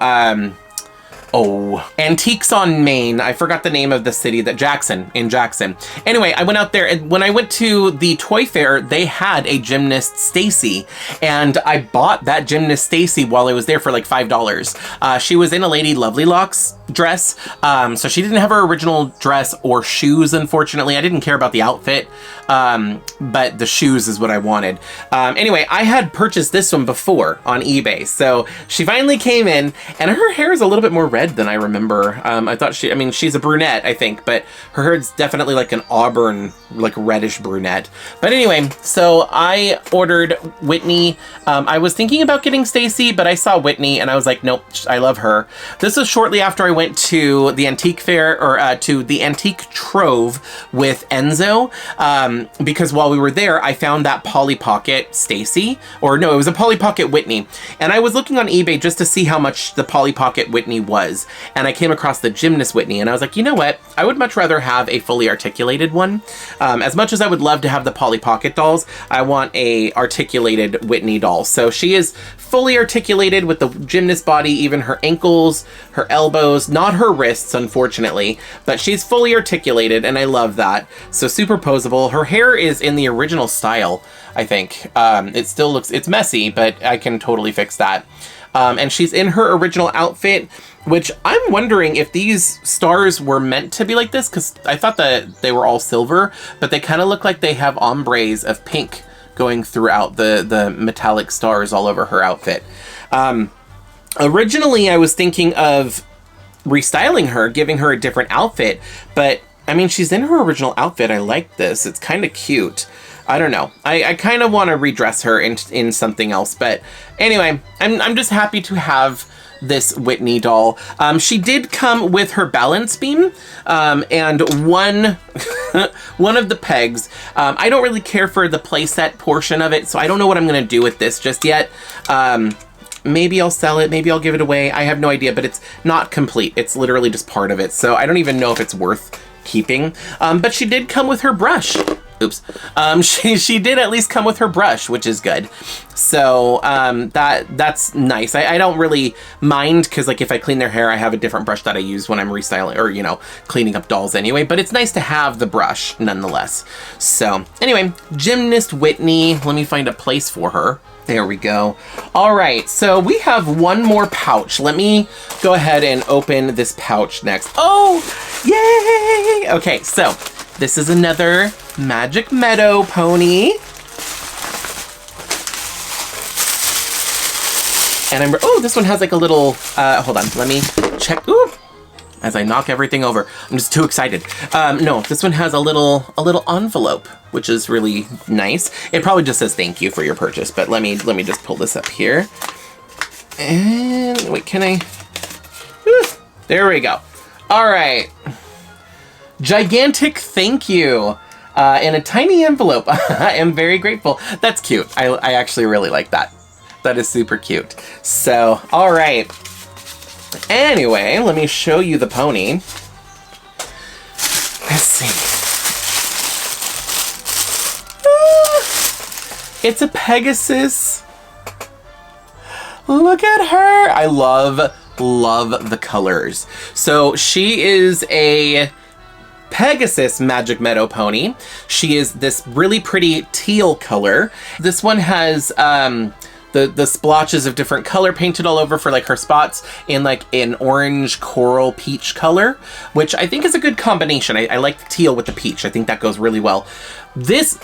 Antiques on Main. I forgot the name of the city, in Jackson. Anyway, I went out there, and when I went to the Toy Fair, they had a Gymnast Stacy, and I bought that Gymnast Stacy while I was there for like $5. She was in a Lady Lovely Locks dress, so she didn't have her original dress or shoes, unfortunately. I didn't care about the outfit, but the shoes is what I wanted. Anyway, I had purchased this one before on eBay, so she finally came in, and her hair is a little bit more red than I remember. I thought she's a brunette, I think, but her hair's definitely like an auburn, like reddish brunette. But anyway, so I ordered Whitney. I was thinking about getting Stacy, but I saw Whitney and I was like, nope, I love her. This was shortly after I went to the antique fair, or to the Antique Trove with Enzo, because while we were there, I found that Polly Pocket Stacy, or no, it was a Polly Pocket Whitney, and I was looking on eBay just to see how much the Polly Pocket Whitney was. And I came across the Gymnast Whitney, and I was like, you know what? I would much rather have a fully articulated one. As much as I would love to have the Polly Pocket dolls, I want a articulated Whitney doll. So she is fully articulated with the gymnast body, even her ankles, her elbows, not her wrists, unfortunately, but she's fully articulated, and I love that. So superposable. Her hair is in the original style, I think. It still looks, it's messy, but I can totally fix that. And she's in her original outfit, which I'm wondering if these stars were meant to be like this, because I thought that they were all silver, but they kind of look like they have ombres of pink going throughout the metallic stars all over her outfit. Originally, I was thinking of restyling her, giving her a different outfit, but I mean, she's in her original outfit. I like this. It's kind of cute. I don't know. I kind of want to redress her in something else, but anyway, I'm just happy to have this Whitney doll. She did come with her balance beam, and one of the pegs. I don't really care for the playset portion of it, so I don't know what I'm going to do with this just yet. Maybe I'll sell it, maybe I'll give it away. I have no idea, but it's not complete. It's literally just part of it, so I don't even know if it's worth keeping. But she did come with her brush. Oops. She did at least come with her brush, which is good. So that's nice. I don't really mind because, like, if I clean their hair, I have a different brush that I use when I'm restyling or, you know, cleaning up dolls anyway. But it's nice to have the brush nonetheless. So anyway, Gymnast Whitney. Let me find a place for her. There we go. All right, so we have one more pouch. Let me go ahead and open this pouch next. Oh, yay! Okay, so this is another Magic Meadow pony. And oh, this one has like a little, hold on, let me check. Ooh, as I knock everything over. I'm just too excited. No, this one has a little envelope, which is really nice. It probably just says thank you for your purchase, but let me just pull this up here. And wait, can I? Ooh, there we go. All right. Gigantic thank you in a tiny envelope. I am very grateful. That's cute. I actually really like that. That is super cute. So, all right. Anyway, let me show you the pony. Let's see. It's a Pegasus. Look at her. I love the colors. So she is a Pegasus Magic Meadow pony. She is this really pretty teal color. This one has the splotches of different color painted all over for like her spots in like an orange coral peach color, which I think is a good combination. I like the teal with the peach. I think that goes really well. This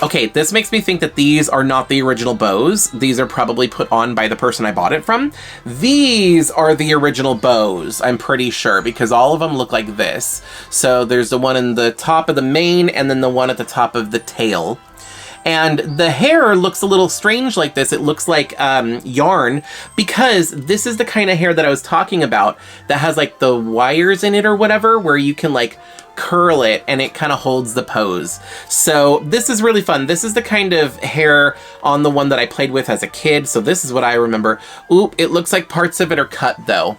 makes me think that these are not the original bows. These are probably put on by the person I bought it from. These are the original bows, I'm pretty sure, because all of them look like this. So there's the one in the top of the mane and then the one at the top of the tail. And the hair looks a little strange like this. It looks like yarn, because this is the kind of hair that I was talking about that has like the wires in it or whatever, where you can like curl it and it kind of holds the pose. So this is really fun. This is the kind of hair on the one that I played with as a kid. So this is what I remember. Oop, it looks like parts of it are cut though.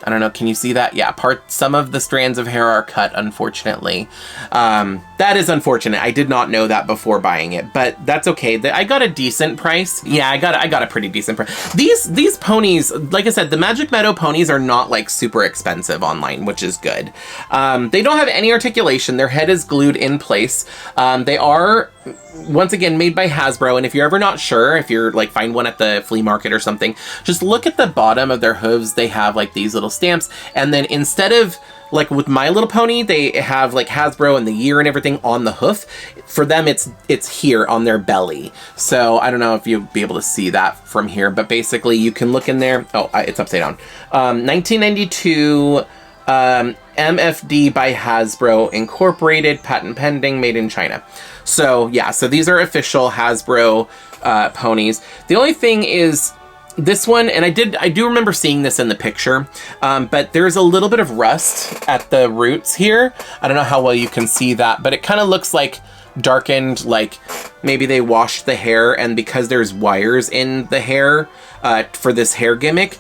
I don't know, can you see that? Yeah, some of the strands of hair are cut, unfortunately. That is unfortunate. I did not know that before buying it, but that's okay. I got a decent price. Yeah, I got a pretty decent price. These ponies, like I said, the Magic Meadow ponies are not like super expensive online, which is good. They don't have any articulation. Their head is glued in place. They are, once again, made by Hasbro, and if you're ever not sure, if you're like find one at the flea market or something, just look at the bottom of their hooves. They have like these little stamps, and then instead of like with My Little Pony, they have like Hasbro and the year and everything on the hoof. For them, it's here on their belly. So I don't know if you'll be able to see that from here, but basically you can look in there. Oh, it's upside down. 1992 MFD by Hasbro Incorporated, patent pending, made in China. So yeah, so these are official Hasbro ponies. The only thing is, this one, and I do remember seeing this in the picture, but there's a little bit of rust at the roots here. I don't know how well you can see that, but it kind of looks like darkened, like maybe they washed the hair, and because there's wires in the hair for this hair gimmick,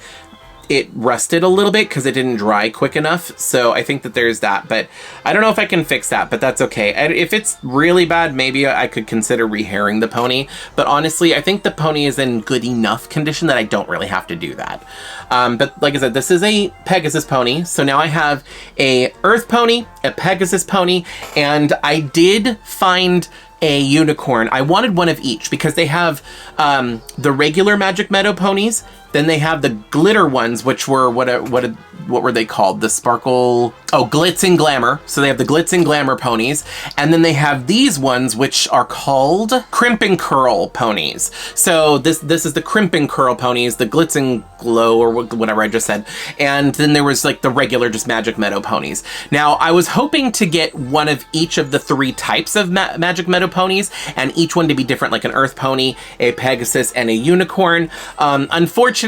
it rusted a little bit because it didn't dry quick enough. So I think that there's that, but I don't know if I can fix that, but that's okay. And if it's really bad, maybe I could consider rehairing the pony. But honestly, I think the pony is in good enough condition that I don't really have to do that. But like I said, this is a Pegasus pony. So now I have a Earth pony, a Pegasus pony, and I did find a unicorn. I wanted one of each because they have the regular Magic Meadow ponies. Then they have the glitter ones, which were, what were they called? The sparkle, Glitz and Glamour. So they have the Glitz and Glamour ponies. And then they have these ones, which are called Crimp and Curl ponies. So this is the Crimp and Curl ponies, the Glitz and Glow, or whatever I just said. And then there was like the regular, just Magic Meadow ponies. Now, I was hoping to get one of each of the three types of Magic Meadow ponies, and each one to be different, like an Earth pony, a Pegasus, and a unicorn. Unfortunately,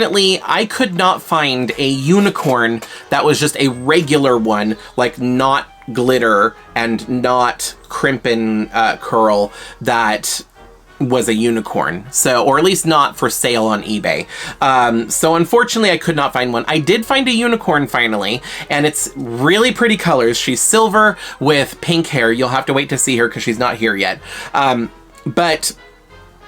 I could not find a unicorn that was just a regular one, like not glitter and not Crimp and Curl, that was a unicorn. So, or at least not for sale on eBay. So unfortunately I could not find one. I did find a unicorn finally, and it's really pretty colors. She's silver with pink hair. You'll have to wait to see her because she's not here yet.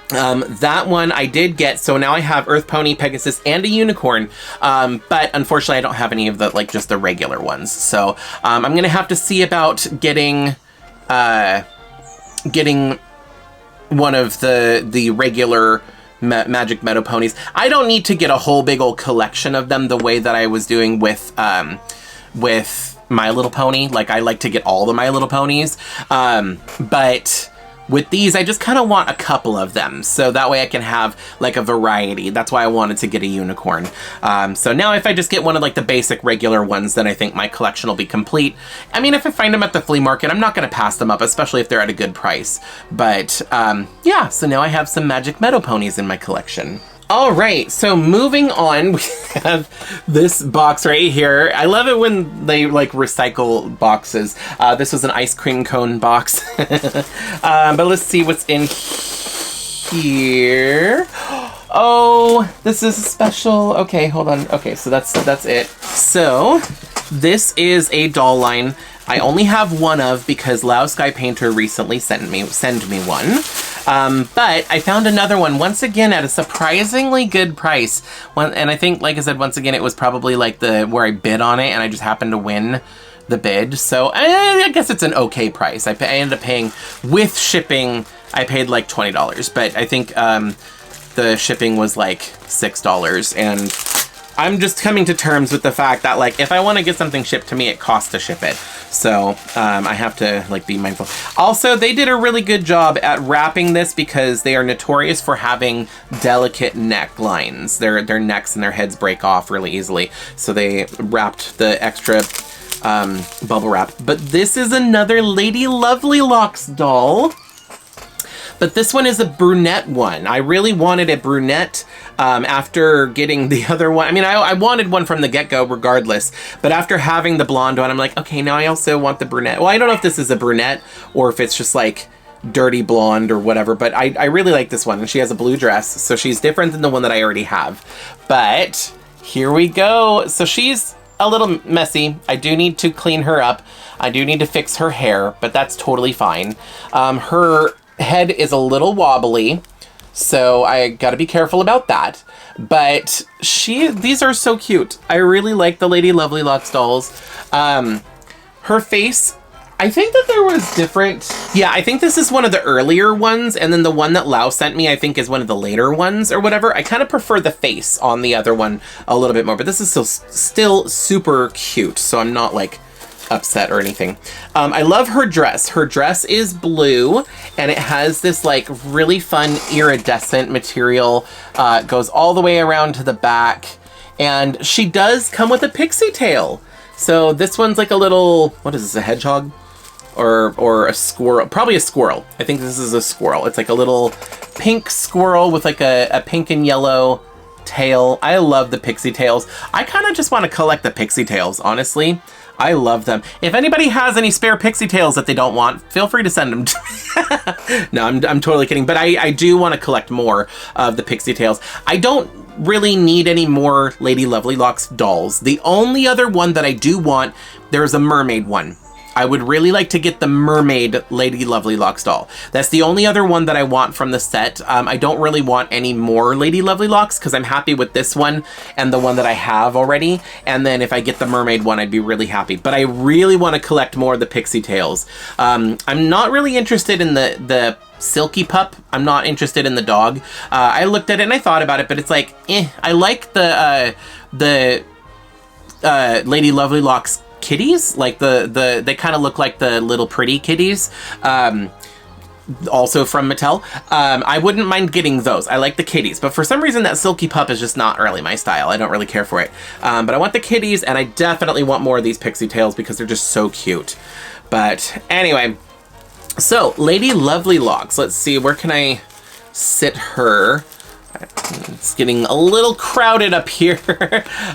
That one I did get, so now I have Earth Pony, Pegasus, and a unicorn, but unfortunately I don't have any of the, like, just the regular ones. So, I'm gonna have to see about getting one of the regular Magic Meadow ponies. I don't need to get a whole big old collection of them the way that I was doing with My Little Pony. Like, I like to get all the My Little Ponies, but with these, I just kind of want a couple of them, so that way I can have, like, a variety. That's why I wanted to get a unicorn. So now if I just get one of, like, the basic regular ones, then I think my collection will be complete. I mean, if I find them at the flea market, I'm not going to pass them up, especially if they're at a good price. But, yeah, so now I have some Magic Meadow ponies in my collection. All right, so moving on, we have this box right here. I love it when they, like, recycle boxes. This was an ice cream cone box. But let's see what's in here. Oh, this is special. Okay, hold on. Okay, so that's it. So, this is a doll line. I only have one of because Lao Sky Painter recently sent me one. But I found another one, once again, at a surprisingly good price. And I think, like I said, once again, it was probably like where I bid on it and I just happened to win the bid. So I guess it's an okay price. I ended up paying, with shipping, I paid like $20. But I think the shipping was like $6. And I'm just coming to terms with the fact that, like, if I want to get something shipped to me, it costs to ship it. So, I have to, like, be mindful. Also, they did a really good job at wrapping this because they are notorious for having delicate necklines. Their necks and their heads break off really easily. So they wrapped the extra bubble wrap. But this is another Lady Lovely Locks doll. But this one is a brunette one. I really wanted a brunette after getting the other one. I mean, I wanted one from the get-go regardless, but after having the blonde one, I'm like, okay, now I also want the brunette. Well, I don't know if this is a brunette or if it's just like dirty blonde or whatever, but I really like this one. And she has a blue dress, so she's different than the one that I already have. But here we go. So she's a little messy. I do need to clean her up. I do need to fix her hair, but that's totally fine. Her head is a little wobbly, so I gotta be careful about that. But these are so cute. I really like the Lady Lovely Locks dolls. Her face, I think that there was different. Yeah, I think this is one of the earlier ones, and then the one that Lau sent me, I think, is one of the later ones or whatever. I kind of prefer the face on the other one a little bit more, but this is still super cute, so I'm not, like, upset or anything. I love her dress. Her dress is blue, and it has this, like, really fun iridescent material. It goes all the way around to the back, and she does come with a pixie tail. So this one's like a little, what is this, a hedgehog? Or a squirrel, probably a squirrel. I think this is a squirrel. It's like a little pink squirrel with like a pink and yellow tail. I love the pixie tails. I kind of just want to collect the pixie tails, honestly. I love them. If anybody has any spare pixie tails that they don't want, feel free to send them to me. No, I'm totally kidding. But I do want to collect more of the pixie tails. I don't really need any more Lady Lovely Locks dolls. The only other one that I do want, there's a mermaid one. I would really like to get the mermaid Lady Lovely Locks doll. That's the only other one that I want from the set. I don't really want any more Lady Lovely Locks because I'm happy with this one and the one that I have already. And then if I get the mermaid one, I'd be really happy. But I really want to collect more of the pixie tails. I'm not really interested in the Silky Pup. I'm not interested in the dog. I looked at it and I thought about it, but it's like, I like the Lady Lovely Locks kitties, like they kind of look like the little pretty kitties, also from Mattel. I wouldn't mind getting those. I like the kitties, but for some reason that Silky Pup is just not really my style. I don't really care for it. But I want the kitties, and I definitely want more of these pixie tails because they're just so cute. But anyway, so Lady Lovely Locks. Let's see, where can I sit her? It's getting a little crowded up here.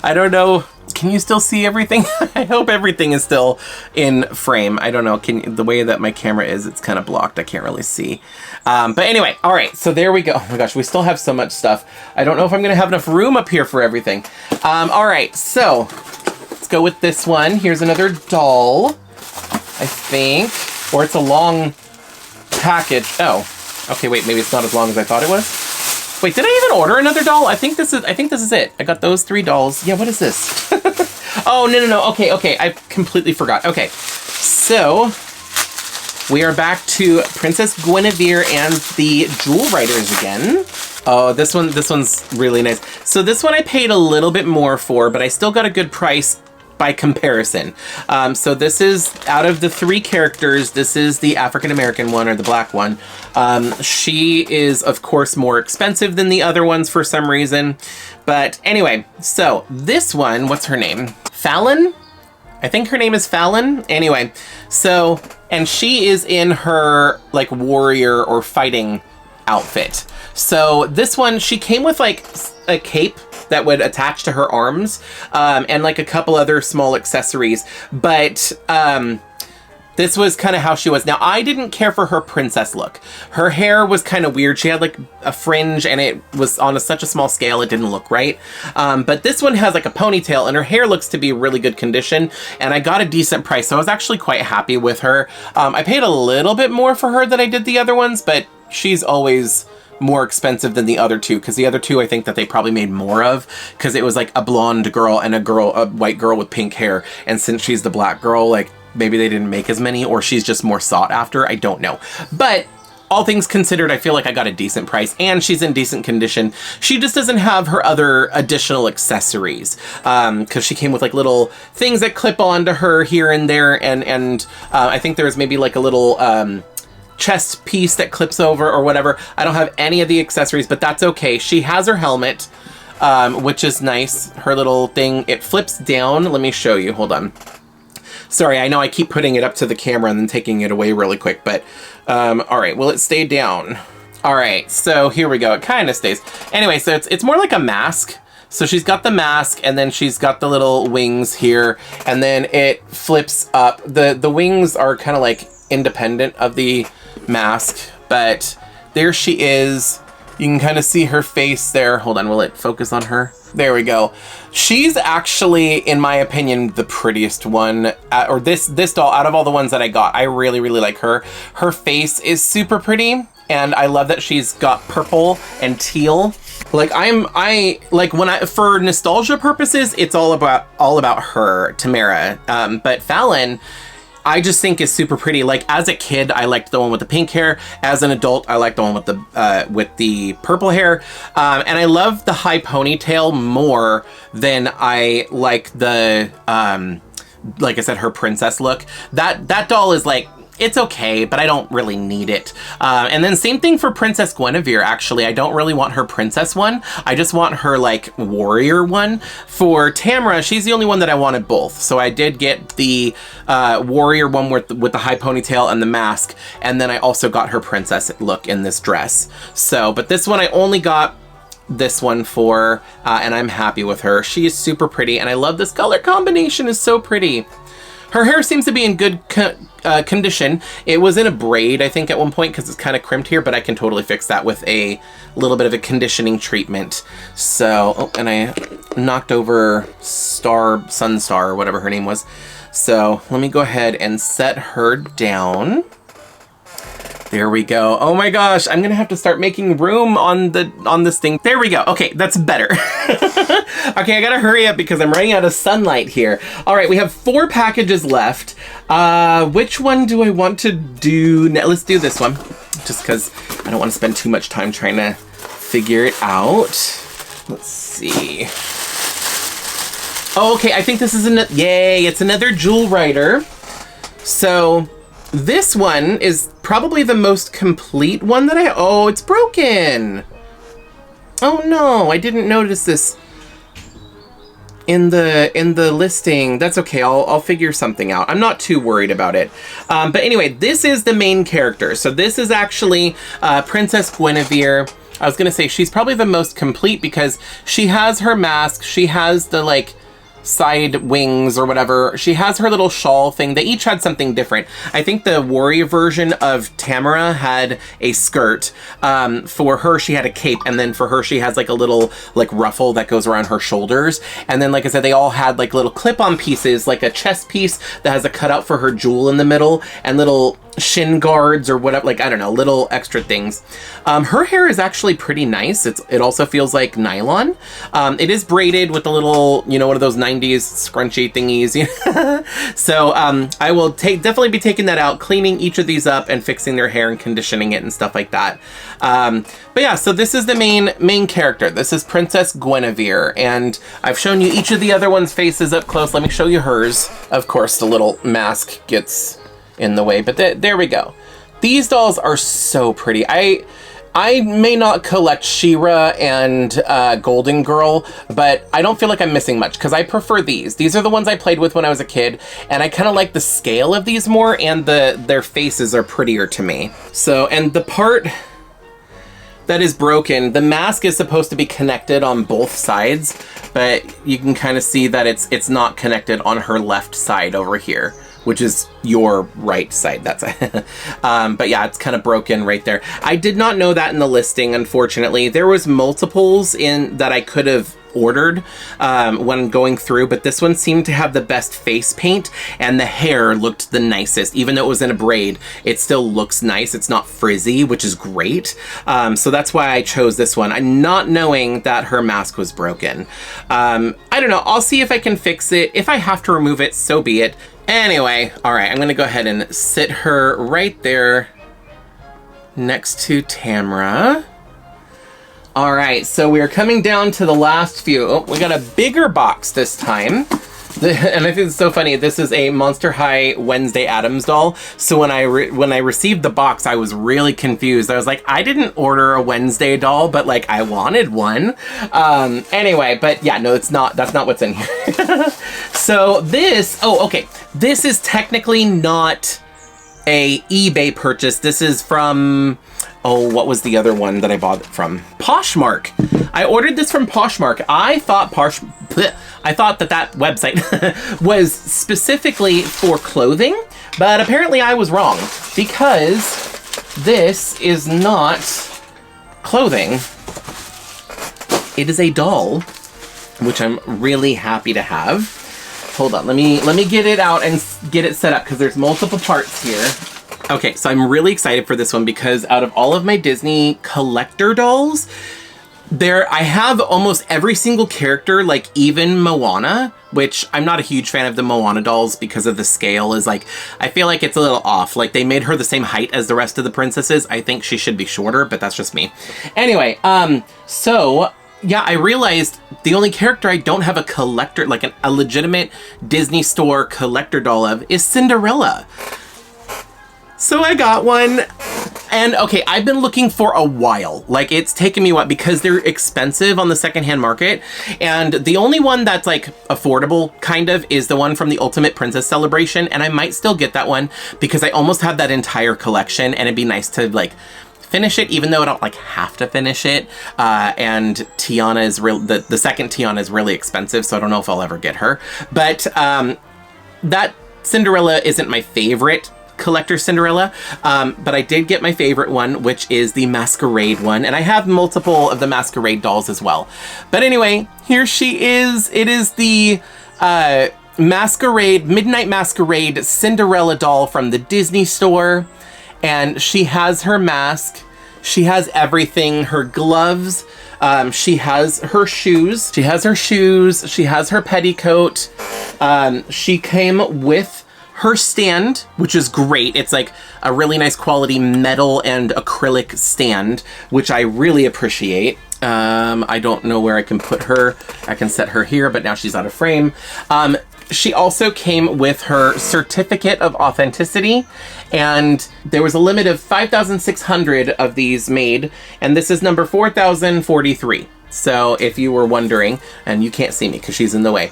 I don't know. can you still see everything? I hope everything is still in frame. I don't know, the way that my camera is, it's kind of blocked. I can't really see. But anyway, all right, so there we go. Oh my gosh, we still have so much stuff. I don't know if I'm gonna have enough room up here for everything. All right, so let's go with this one. Here's another doll, I think, or it's a long package. Oh, okay, wait, maybe it's not as long as I thought it was. Wait, did I even order another doll? I think this is it. I got those 3 dolls. Yeah, what is this? Oh, no. Okay, I completely forgot. Okay, so we are back to Princess Gwenevere and the Jewel Riders again. Oh, this one's really nice. So this one I paid a little bit more for, but I still got a good price by comparison. So this is, out of the 3 characters, this is the African-American one, or the black one. She is, of course, more expensive than the other ones for some reason. But anyway, so this one, what's her name? Fallon? I think her name is Fallon. Anyway, so, and she is in her, like, warrior or fighting outfit. So this one, she came with, like, a cape that would attach to her arms, and like a couple other small accessories. But this was kind of how she was. Now, I didn't care for her princess look. Her hair was kind of weird. She had like a fringe, and it was on such a small scale, it didn't look right. But this one has like a ponytail, and her hair looks to be really good condition, and I got a decent price, so I was actually quite happy with her. I paid a little bit more for her than I did the other ones, but she's always more expensive than the other 2, because the other 2 I think that they probably made more of, because it was like a blonde girl and a white girl with pink hair, and since she's the black girl, like maybe they didn't make as many, or she's just more sought after. I don't know, but all things considered, I feel like I got a decent price, and she's in decent condition. She just doesn't have her other additional accessories, because she came with like little things that clip onto her here and there, and I think there's maybe like a little chest piece that clips over or whatever. I don't have any of the accessories, but that's okay. She has her helmet, which is nice. Her little thing, it flips down. Let me show you, hold on. Sorry, I know I keep putting it up to the camera and then taking it away really quick, but all right, will it stay down? All right, so here we go. It kind of stays. Anyway, so it's more like a mask. So she's got the mask, and then she's got the little wings here, and then it flips up. The wings are kind of like independent of the mask, but there she is. You can kind of see her face there. Hold on, will it focus on her? There we go. She's actually, in my opinion, the prettiest one, or this doll, out of all the ones that I got. I really, really like her. Her face is super pretty, and I love that she's got purple and teal. Like for nostalgia purposes, it's all about her, Tamara. But Fallon, I just think is super pretty. Like as a kid, I liked the one with the pink hair. As an adult, I like the one with the purple hair. And I love the high ponytail more than I like the like I said, her princess look. That doll is like, it's okay, but I don't really need it. And then same thing for Princess Gwenevere, actually. I don't really want her princess one. I just want her, like, warrior one. For Tamara, she's the only one that I wanted both. So I did get the warrior one with the high ponytail and the mask. And then I also got her princess look in this dress. So, but this one I only got this one for, and I'm happy with her. She is super pretty, and I love this color combination. It's so pretty. Her hair seems to be in good condition. It was in a braid, I think, at one point, because it's kind of crimped here, but I can totally fix that with a little bit of a conditioning treatment. So, oh, and I knocked over Sunstar, or whatever her name was. So let me go ahead and set her down. There we go. Oh my gosh, I'm gonna have to start making room on this thing. There we go. Okay, that's better. Okay, I gotta hurry up because I'm running out of sunlight here. All right, we have 4 packages left. Which one do I want to do? Let's do this one, just because I don't want to spend too much time trying to figure it out. Let's see. Oh, okay, I think this is yay, it's another Jewel Rider. So this one is probably the most complete one that oh, it's broken. Oh no, I didn't notice this in the listing. That's okay, I'll figure something out. I'm not too worried about it. But anyway, this is the main character. So this is actually Princess Gwenevere. I was gonna say she's probably the most complete because she has her mask, she has the like side wings or whatever. She has her little shawl thing. They each had something different. I think the warrior version of Tamara had a skirt. For her, she had a cape, and then for her, she has like a little like ruffle that goes around her shoulders. And then, like I said, they all had like little clip-on pieces, like a chest piece that has a cutout for her jewel in the middle, and little shin guards or whatever, like, I don't know, little extra things. Her hair is actually pretty nice. It also feels like nylon. It is braided with a little, you know, one of those 90s scrunchy thingies. So I will definitely be taking that out, cleaning each of these up and fixing their hair and conditioning it and stuff like that. But yeah, so this is the main character. This is Princess Gwenevere, and I've shown you each of the other ones' faces up close. Let me show you hers. Of course, the little mask gets in the way, but there we go. These dolls are so pretty. I may not collect She-Ra and Golden Girl, but I don't feel like I'm missing much because I prefer these. These are the ones I played with when I was a kid, and I kind of like the scale of these more, and their faces are prettier to me. So, and the part that is broken, the mask is supposed to be connected on both sides, but you can kind of see that it's not connected on her left side over here, which is your right side. That's but yeah, it's kind of broken right there. I did not know that in the listing, unfortunately. There was multiples in that I could have ordered when going through, but this one seemed to have the best face paint, and the hair looked the nicest. Even though it was in a braid, it still looks nice. It's not frizzy, which is great. So that's why I chose this one. I'm not knowing that her mask was broken. I don't know. I'll see if I can fix it. If I have to remove it, so be it. Anyway, all right, I'm gonna go ahead and sit her right there next to Tamara. All right, so we are coming down to the last few. Oh, we got a bigger box this time. And I think it's so funny. This is a Monster High Wednesday Addams doll. So when I received the box, I was really confused. I was like, I didn't order a Wednesday doll, but like I wanted one. Anyway, but yeah, no, that's not what's in here. So this, oh, okay. This is technically not a eBay purchase. This is from, oh, what was the other one that I bought it from? Poshmark. I ordered this from Poshmark. I thought that website was specifically for clothing, but apparently I was wrong, because this is not clothing. It is a doll, which I'm really happy to have. Hold on, let me get it out and get it set up, because there's multiple parts here. Okay, so I'm really excited for this one because out of all of my Disney collector dolls, I have almost every single character, like even Moana, which I'm not a huge fan of the Moana dolls because of the scale is like, I feel like it's a little off. Like they made her the same height as the rest of the princesses. I think she should be shorter, but that's just me. Anyway, so yeah, I realized the only character I don't have a collector, like a legitimate Disney store collector doll of, is Cinderella. So I got one, and okay, I've been looking for a while. Like it's taken me a while because they're expensive on the secondhand market. And the only one that's like affordable kind of is the one from the Ultimate Princess Celebration. And I might still get that one because I almost have that entire collection, and it'd be nice to like finish it, even though I don't like have to finish it. And Tiana is the second Tiana is really expensive, so I don't know if I'll ever get her. But that Cinderella isn't my favorite collector Cinderella, but I did get my favorite one, which is the Masquerade one, and I have multiple of the Masquerade dolls as well. But anyway, here she is. It is the Midnight Masquerade Cinderella doll from the Disney store, and she has her mask, she has everything, her gloves, she has her shoes, she has her petticoat, she came with her stand, which is great. It's like a really nice quality metal and acrylic stand, which I really appreciate. I don't know where I can put her. I can set her here, but now she's out of frame. She also came with her certificate of authenticity, and there was a limit of 5,600 of these made, and this is number 4,043. So if you were wondering, and you can't see me because she's in the way,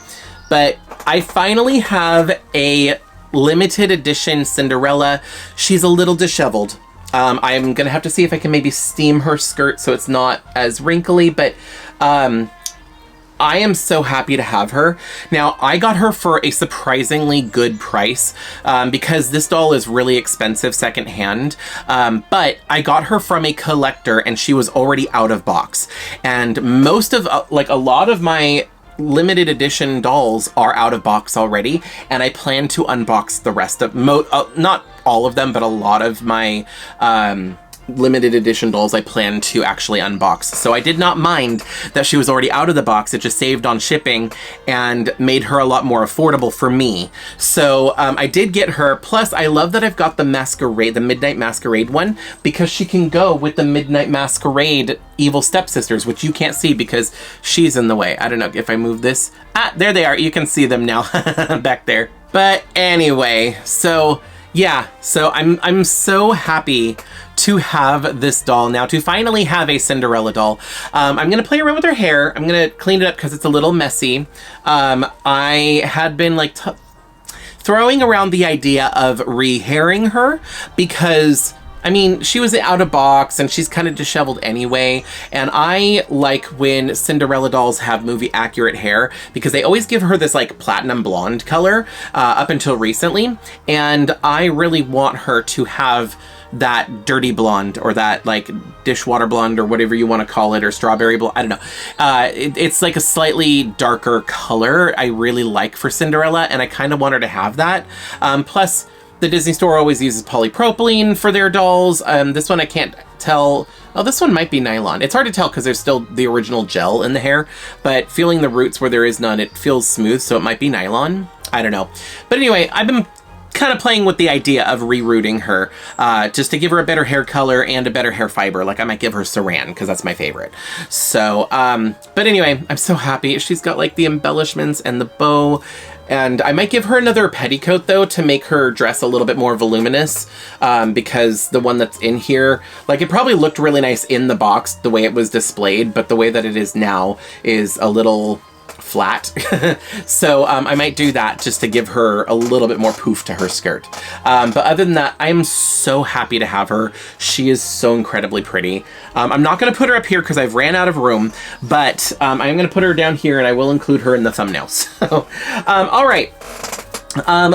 but I finally have a limited edition Cinderella. She's a little disheveled. I'm gonna have to see if I can maybe steam her skirt so it's not as wrinkly, but I am so happy to have her. Now, I got her for a surprisingly good price because this doll is really expensive secondhand, but I got her from a collector and she was already out of box. And most of, like a lot of my limited edition dolls are out of box already, and I plan to unbox the rest of, not all of them, but a lot of my limited edition dolls I plan to actually unbox. So I did not mind that she was already out of the box. It just saved on shipping and made her a lot more affordable for me. So I did get her. Plus I love that I've got the Masquerade, the Midnight Masquerade one, because she can go with the Midnight Masquerade evil stepsisters, which you can't see because she's in the way. I don't know if I move this. Ah, there they are. You can see them now back there. But anyway, so yeah, so I'm so happy to have this doll now, to finally have a Cinderella doll. I'm gonna play around with her hair. I'm gonna clean it up because it's a little messy. I had been like throwing around the idea of re-hairing her because I mean, she was out of box and she's kind of disheveled anyway. And I like when Cinderella dolls have movie accurate hair because they always give her this like platinum blonde color up until recently. And I really want her to have that dirty blonde or that like dishwater blonde or whatever you want to call it, or strawberry blonde. I don't know. It's like a slightly darker color I really like for Cinderella, and I kind of want her to have that. Plus, the Disney Store always uses polypropylene for their dolls. This one I can't tell. Oh, this one might be nylon. It's hard to tell because there's still the original gel in the hair, but feeling the roots where there is none, it feels smooth, so it might be nylon. I don't know. But anyway, I've been kind of playing with the idea of rerooting her just to give her a better hair color and a better hair fiber. Like I might give her Saran because that's my favorite. So, but anyway, I'm so happy. She's got like the embellishments and the bow. And I might give her another petticoat, though, to make her dress a little bit more voluminous, because the one that's in here, like, it probably looked really nice in the box, the way it was displayed, but the way that it is now is a little flat. So I might do that just to give her a little bit more poof to her skirt. But other than that, I'm so happy to have her. She is so incredibly pretty. I'm not going to put her up here because I've ran out of room, but I'm going to put her down here and I will include her in the thumbnail. So, all right.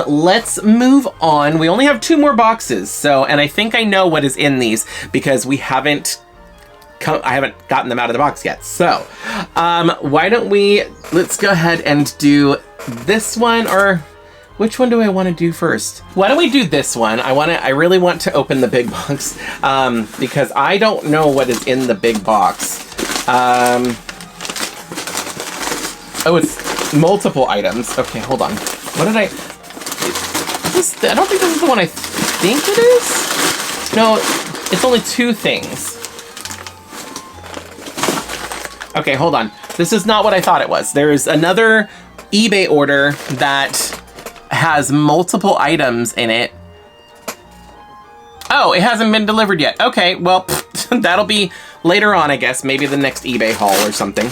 Let's move on. We only have 2 more boxes. So, and I think I know what is in these because I haven't gotten them out of the box yet. So, why don't let's go ahead and do this one, or which one do I want to do first? Why don't we do this one? I really want to open the big box, because I don't know what is in the big box. Oh, it's multiple items. Okay, hold on. What did I don't think this is the one I think it is. No, it's only 2 things. Okay, hold on. This is not what I thought it was. There's another eBay order that has multiple items in it. Oh, it hasn't been delivered yet. Okay, well, that'll be later on, I guess. Maybe the next eBay haul or something.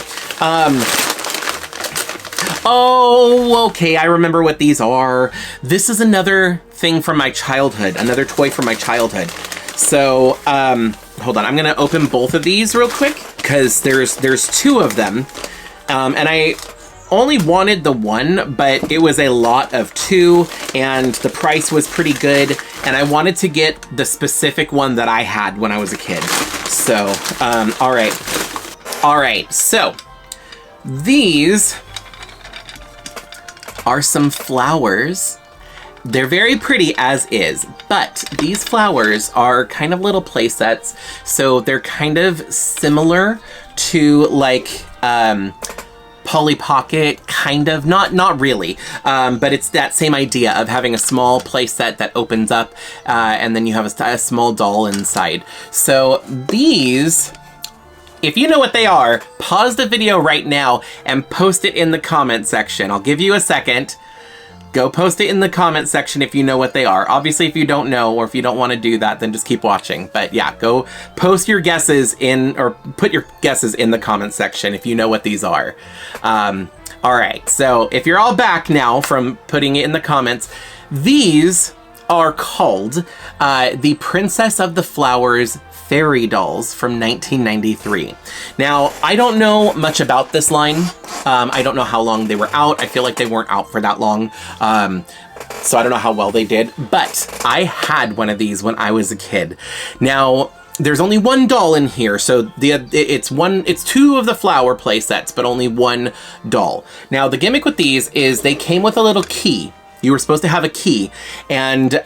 Oh, okay, I remember what these are. This is another thing from my childhood, another toy from my childhood. So, hold on, I'm gonna open both of these real quick because there's 2 of them. And I only wanted the one, but it was a lot of 2 and the price was pretty good. And I wanted to get the specific one that I had when I was a kid. So, all right. So these are some flowers. They're very pretty as is, but these flowers are kind of little play sets, so they're kind of similar to like Polly Pocket, kind of, not really, but it's that same idea of having a small play set that opens up and then you have a small doll inside. So these, if you know what they are, pause the video right now and post it in the comment section. I'll give you a second. Go post it in the comment section if you know what they are. Obviously, if you don't know or if you don't want to do that, then just keep watching. But yeah, go post your guesses or put your guesses in the comment section if you know what these are. All right, so if you're all back now from putting it in the comments, these are called the Princess of the Flowers fairy dolls from 1993. Now, I don't know much about this line. I don't know how long they were out. I feel like they weren't out for that long. So I don't know how well they did, but I had one of these when I was a kid. Now, there's only one doll in here, so it's two of the flower play sets, but only one doll. Now, the gimmick with these is they came with a little key. You were supposed to have a key, and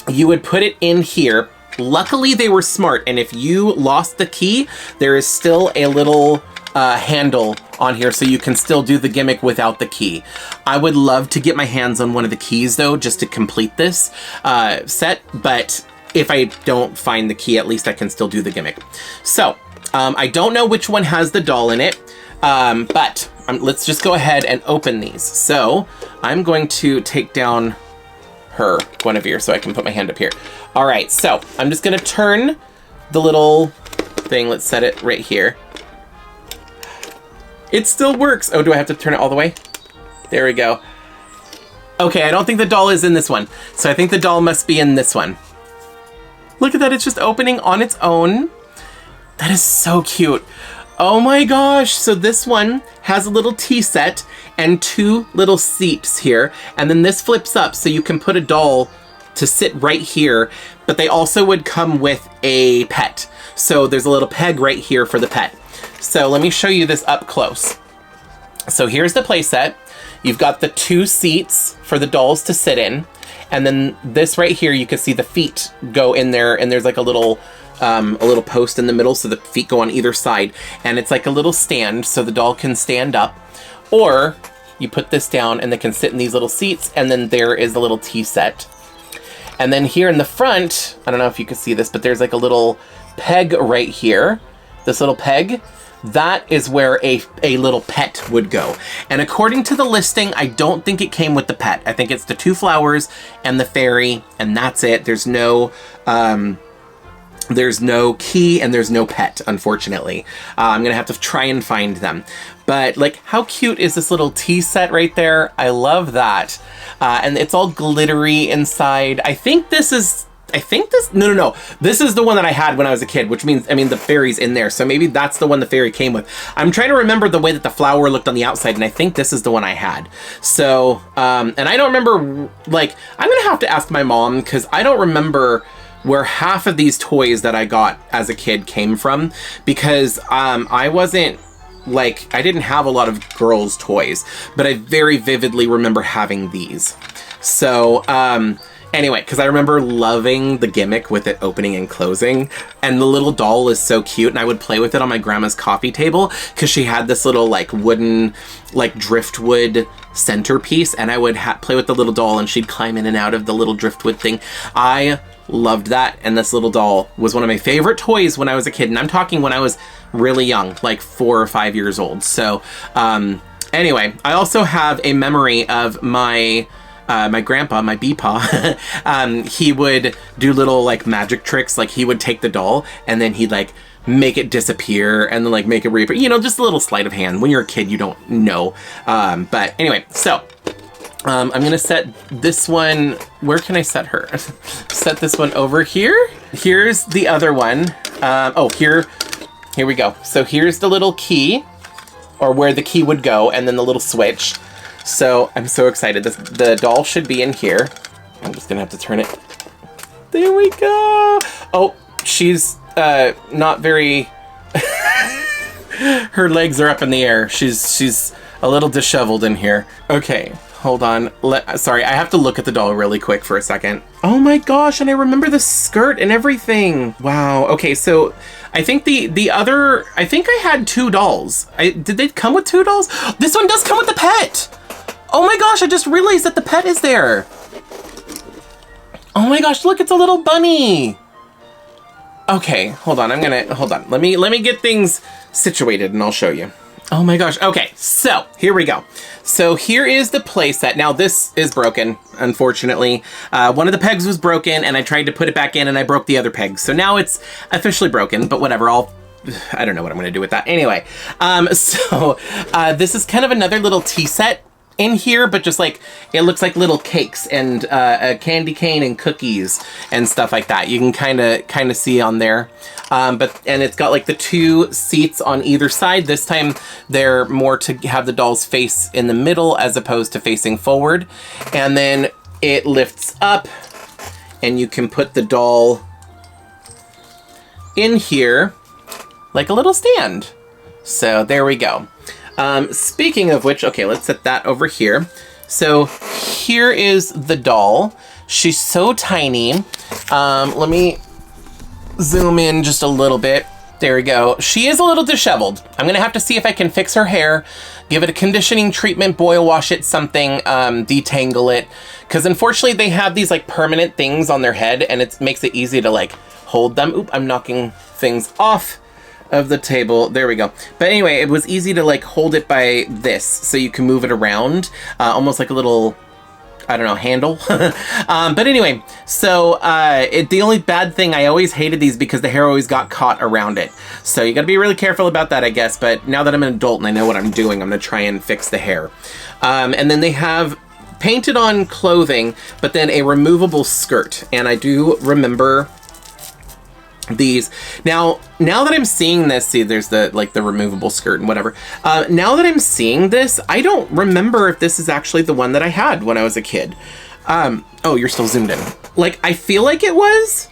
you would put it in here. Luckily, they were smart, and if you lost the key, there is still a little handle on here, so you can still do the gimmick without the key. I would love to get my hands on one of the keys, though, just to complete this set, but if I don't find the key, at least I can still do the gimmick. So, I don't know which one has the doll in it, but let's just go ahead and open these. So, I'm going to take down her, Gwenevere, so I can put my hand up here. All right, so I'm just gonna turn the little thing. Let's set it right here. It still works. Oh, do I have to turn it all the way? There we go. Okay, I don't think the doll is in this one, so I think the doll must be in this one. Look at that, it's just opening on its own. That is so cute. Oh my gosh, so this one has a little tea set and two little seats here, and then this flips up so you can put a doll to sit right here, but they also would come with a pet. So there's a little peg right here for the pet. So let me show you this up close. So here's the play set. You've got the two seats for the dolls to sit in, and then this right here, you can see the feet go in there, and there's like a little post in the middle, so the feet go on either side, and it's like a little stand so the doll can stand up, or you put this down and they can sit in these little seats, and then there is a little tea set. And then here in the front, I don't know if you can see this, but there's like a little peg right here. This little peg, that is where a little pet would go. And according to the listing, I don't think it came with the pet. I think it's the two flowers and the fairy, and that's it. There's no key and there's no pet, unfortunately. I'm gonna have to try and find them. But like, how cute is this little tea set right there? I love that. And it's all glittery inside. No. This is the one that I had when I was a kid, which means, I mean, the fairy's in there. So maybe that's the one the fairy came with. I'm trying to remember the way that the flower looked on the outside, and I think this is the one I had. So, and I don't remember, like, I'm gonna have to ask my mom, because I don't remember where half of these toys that I got as a kid came from, because I wasn't, like, I didn't have a lot of girls' toys, but I very vividly remember having these. So, anyway, because I remember loving the gimmick with it opening and closing, and the little doll is so cute, and I would play with it on my grandma's coffee table, because she had this little, like, wooden, like, driftwood centerpiece, and I would play with the little doll, and she'd climb in and out of the little driftwood thing. I loved that, and this little doll was one of my favorite toys when I was a kid, and I'm talking when I was really young, like 4 or 5 years old. So, anyway, I also have a memory of my grandpa, my Beepaw. He would do little, like, magic tricks. Like, he would take the doll, and then he'd, like, make it disappear, and then, like, make it reappear. You know, just a little sleight of hand. When you're a kid, you don't know. But anyway, so I'm gonna set this one, where can I set her? Set this one over here. Here's the other one. Here we go. So here's the little key, or where the key would go, and then the little switch. So I'm so excited. The doll should be in here. I'm just gonna have to turn it. There we go. Oh, she's not very, her legs are up in the air. She's a little disheveled in here. Okay. Hold on. Sorry, I have to look at the doll really quick for a second. Oh my gosh, and I remember the skirt and everything. Wow. Okay, so I think I think I had two dolls. Did they come with two dolls? This one does come with the pet. Oh my gosh, I just realized that the pet is there. Oh my gosh, look, it's a little bunny. Okay, hold on. Hold on. Let me get things situated and I'll show you. Oh my gosh. Okay, so here we go. So here is the play set. Now this is broken, unfortunately. One of the pegs was broken and I tried to put it back in and I broke the other peg. So now it's officially broken, but whatever, I don't know what I'm gonna do with that. Anyway, this is kind of another little tea set. in here, but just like, it looks like little cakes and a candy cane and cookies and stuff like that. You can kind of see on there. And it's got like the 2 seats on either side. This time they're more to have the dolls face in the middle as opposed to facing forward. And then it lifts up and you can put the doll in here like a little stand. So there we go. Speaking of which, okay, let's set that over here. So here is the doll. She's so tiny. Let me zoom in just a little bit. There we go. She is a little disheveled. I'm gonna have to see if I can fix her hair, give it a conditioning treatment, boil wash it, something, detangle it. Because unfortunately they have these like permanent things on their head and it makes it easy to like hold them. Oop, I'm knocking things off of the table. There we go. But anyway, it was easy to like hold it by this so you can move it around, almost like a little, I don't know, handle. But anyway, so the only bad thing, I always hated these because the hair always got caught around it. So you got to be really careful about that, I guess. But now that I'm an adult and I know what I'm doing, I'm going to try and fix the hair. And then they have painted on clothing, but then a removable skirt. And I do remember these. Now that I'm seeing this, see, there's the like the removable skirt and whatever. Now that I'm seeing this, I don't remember if this is actually the one that I had when I was a kid. Oh, you're still zoomed in. Like, I feel like it was,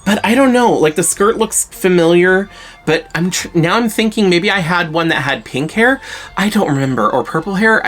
but I don't know. Like, the skirt looks familiar, but now I'm thinking maybe I had one that had pink hair. I don't remember, or purple hair.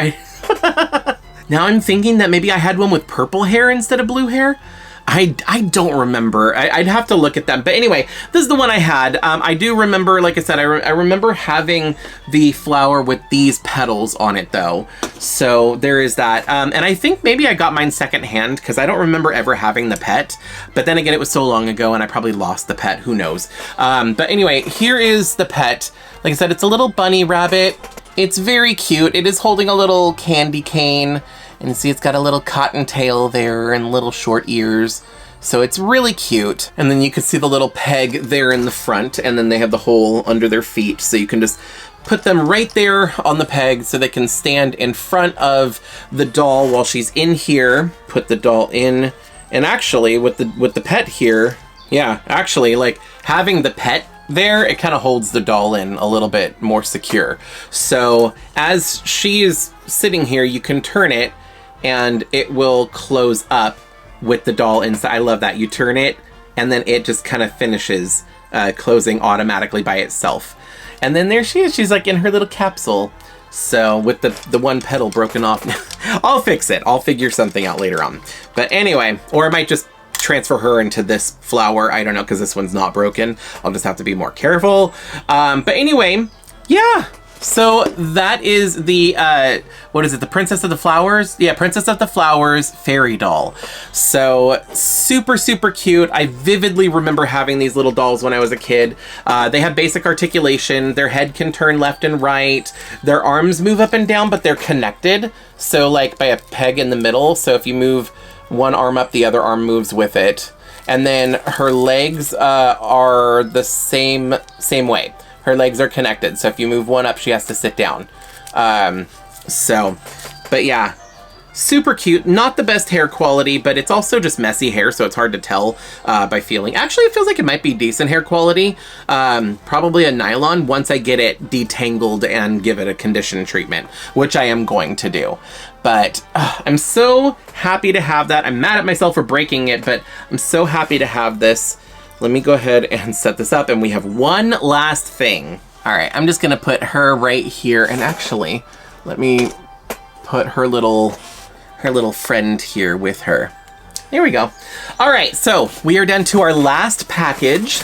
Now I'm thinking that maybe I had one with purple hair instead of blue hair. I don't remember. I'd have to look at them. But anyway, this is the one I had. I do remember, like I said, I remember having the flower with these petals on it, though. So there is that. And I think maybe I got mine secondhand because I don't remember ever having the pet. But then again, it was so long ago and I probably lost the pet. Who knows? But anyway, here is the pet. Like I said, it's a little bunny rabbit. It's very cute. It is holding a little candy cane. And you see it's got a little cotton tail there and little short ears. So it's really cute. And then you can see the little peg there in the front, and then they have the hole under their feet. So you can just put them right there on the peg so they can stand in front of the doll while she's in here. Put the doll in. And actually with the pet here, yeah, actually like having the pet there, it kind of holds the doll in a little bit more secure. So as she is sitting here, you can turn it and it will close up with the doll inside. I love that. You turn it and then it just kind of finishes closing automatically by itself. And then there she is. She's like in her little capsule. So with the one petal broken off. I'll fix it. I'll figure something out later on. But anyway, or I might just transfer her into this flower. I don't know, because this one's not broken. I'll just have to be more careful. But anyway, yeah. So that is the, what is it? The Princess of the Flowers? Yeah, Princess of the Flowers fairy doll. So super, super cute. I vividly remember having these little dolls when I was a kid. They have basic articulation. Their head can turn left and right. Their arms move up and down, but they're connected. So like by a peg in the middle. So if you move one arm up, the other arm moves with it. And then her legs are the same way. Her legs are connected, so if you move one up, she has to sit down. But yeah, super cute. Not the best hair quality, but it's also just messy hair, so it's hard to tell by feeling. Actually, it feels like it might be decent hair quality. Probably a nylon once I get it detangled and give it a condition treatment, which I am going to do. But I'm so happy to have that. I'm mad at myself for breaking it, but I'm so happy to have this. Let me go ahead and set this up, and we have one last thing. All right, I'm just gonna put her right here, and actually, let me put her little friend here with her. There we go. All right, so we are down to our last package.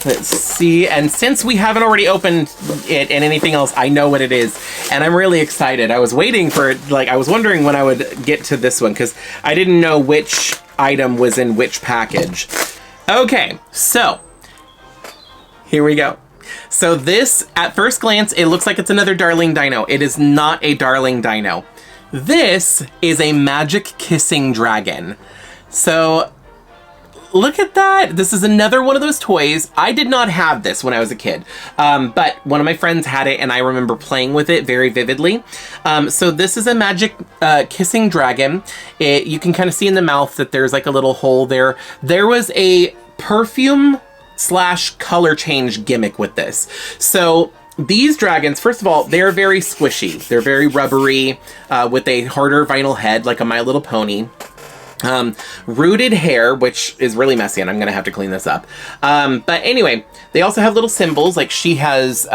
Let's see, and since we haven't already opened it and anything else, I know what it is, and I'm really excited. I was waiting for it, like I was wondering when I would get to this one, because I didn't know which item was in which package. Okay, so here we go. So this, at first glance, it looks like it's another Darling Dino. It is not a Darling Dino. This is a magic kissing dragon. So look at that. This is another one of those toys. I did not have this when I was a kid, but one of my friends had it and I remember playing with it very vividly. So this is a magic kissing dragon. You can kind of see in the mouth that there's like a little hole there. There was a perfume / color change gimmick with this. So these dragons, first of all, they're very squishy. They're very rubbery with a harder vinyl head like a My Little Pony. Rooted hair, which is really messy and I'm gonna have to clean this up. But anyway, they also have little symbols, like she has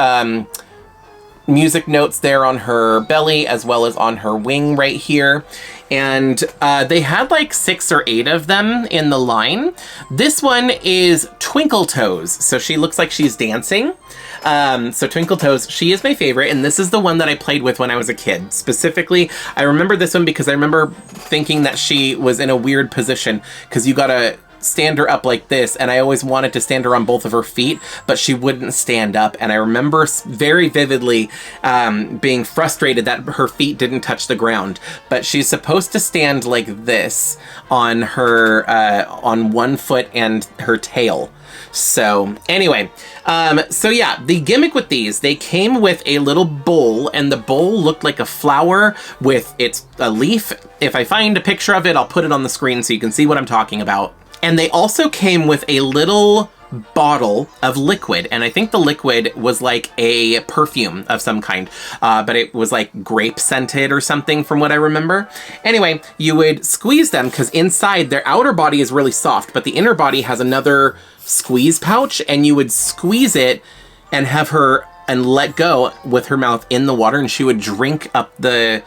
music notes there on her belly as well as on her wing right here. And they had like 6 or 8 of them in the line. This one is Twinkle Toes, so she looks like she's dancing. So Twinkle Toes, she is my favorite, and this is the one that I played with when I was a kid. Specifically, I remember this one because I remember thinking that she was in a weird position, because you gotta stand her up like this, and I always wanted to stand her on both of her feet, but she wouldn't stand up, and I remember very vividly being frustrated that her feet didn't touch the ground. But she's supposed to stand like this on her on one foot and her tail. So anyway, so yeah, the gimmick with these, they came with a little bowl, and the bowl looked like a flower with a leaf. If I find a picture of it, I'll put it on the screen so you can see what I'm talking about. And they also came with a little bottle of liquid, and I think the liquid was like a perfume of some kind, but it was like grape scented or something from what I remember. Anyway, you would squeeze them because inside their outer body is really soft, but the inner body has another squeeze pouch, and you would squeeze it and have her and let go with her mouth in the water, and she would drink up the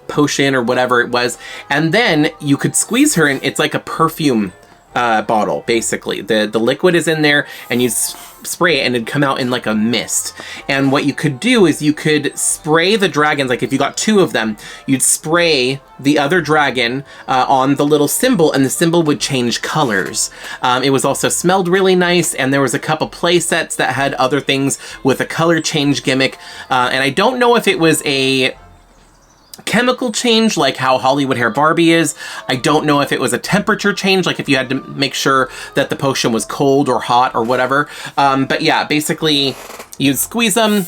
potion or whatever it was, and then you could squeeze her and it's like a perfume bottle, basically. The liquid is in there, and you spray it and it'd come out in like a mist. And what you could do is you could spray the dragons, like if you got 2 of them, you'd spray the other dragon on the little symbol, and the symbol would change colors. It was also smelled really nice, and there was a couple play sets that had other things with a color change gimmick, and I don't know if it was a chemical change like how Hollywood Hair Barbie is. I don't know if it was a temperature change, like if you had to make sure that the potion was cold or hot or whatever. But yeah, basically you'd squeeze them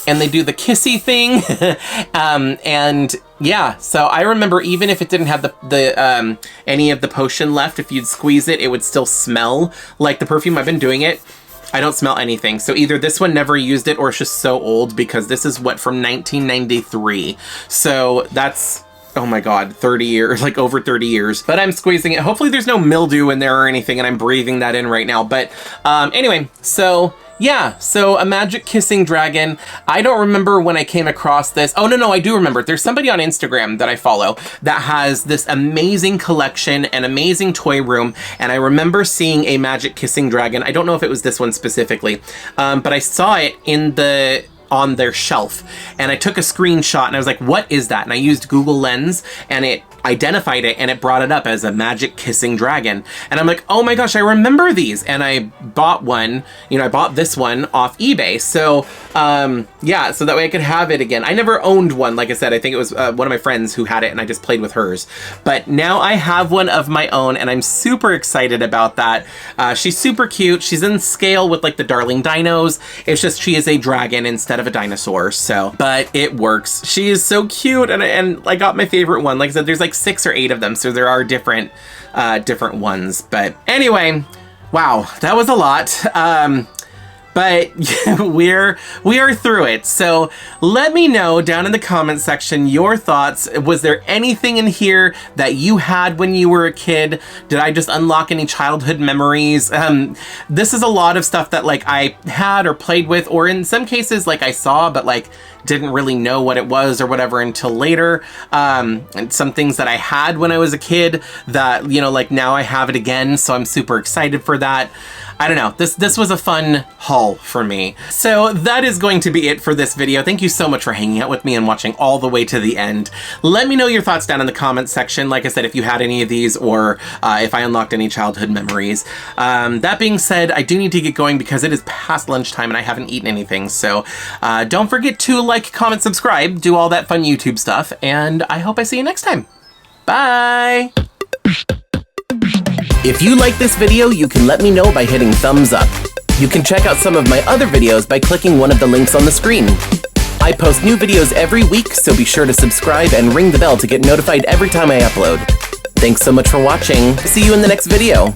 and they do the kissy thing. And yeah, so I remember even if it didn't have the any of the potion left, if you'd squeeze it, it would still smell like the perfume. I've been doing it. I don't smell anything. So either this one never used it or it's just so old, because this is what, from 1993. So that's, oh my God, 30 years, like over 30 years. But I'm squeezing it. Hopefully there's no mildew in there or anything, and I'm breathing that in right now. But anyway, so yeah, so a magic kissing dragon. I don't remember when I came across this. Oh, no, I do remember. There's somebody on Instagram that I follow that has this amazing collection, an amazing toy room, and I remember seeing a magic kissing dragon. I don't know if it was this one specifically, but I saw it on their shelf, and I took a screenshot and I was like, what is that? And I used Google Lens and it identified it, and it brought it up as a magic kissing dragon. And I'm like, oh my gosh, I remember these. And I bought one, I bought this one off eBay. So yeah, so that way I could have it again. I never owned one. Like I said, I think it was one of my friends who had it, and I just played with hers. But now I have one of my own, and I'm super excited about that. She's super cute. She's in scale with like the Darling Dinos. It's just she is a dragon instead of a dinosaur. So, but it works. She is so cute, and I got my favorite one. Like I said, there's like 6 or 8 of them, so there are different ones. But anyway, wow, that was a lot. But we are through it. So let me know down in the comment section your thoughts. Was there anything in here that you had when you were a kid? Did I just unlock any childhood memories? This is a lot of stuff that like I had or played with, or in some cases like I saw but like didn't really know what it was or whatever until later. And some things that I had when I was a kid that, like now I have it again, so I'm super excited for that. I don't know, this was a fun haul for me. So that is going to be it for this video. Thank you so much for hanging out with me and watching all the way to the end. Let me know your thoughts down in the comments section. Like I said, if you had any of these, or if I unlocked any childhood memories. That being said, I do need to get going because it is past lunchtime and I haven't eaten anything. So don't forget to like, comment, subscribe, do all that fun YouTube stuff, and I hope I see you next time. Bye! If you like this video, you can let me know by hitting thumbs up. You can check out some of my other videos by clicking one of the links on the screen. I post new videos every week, so be sure to subscribe and ring the bell to get notified every time I upload. Thanks so much for watching. See you in the next video.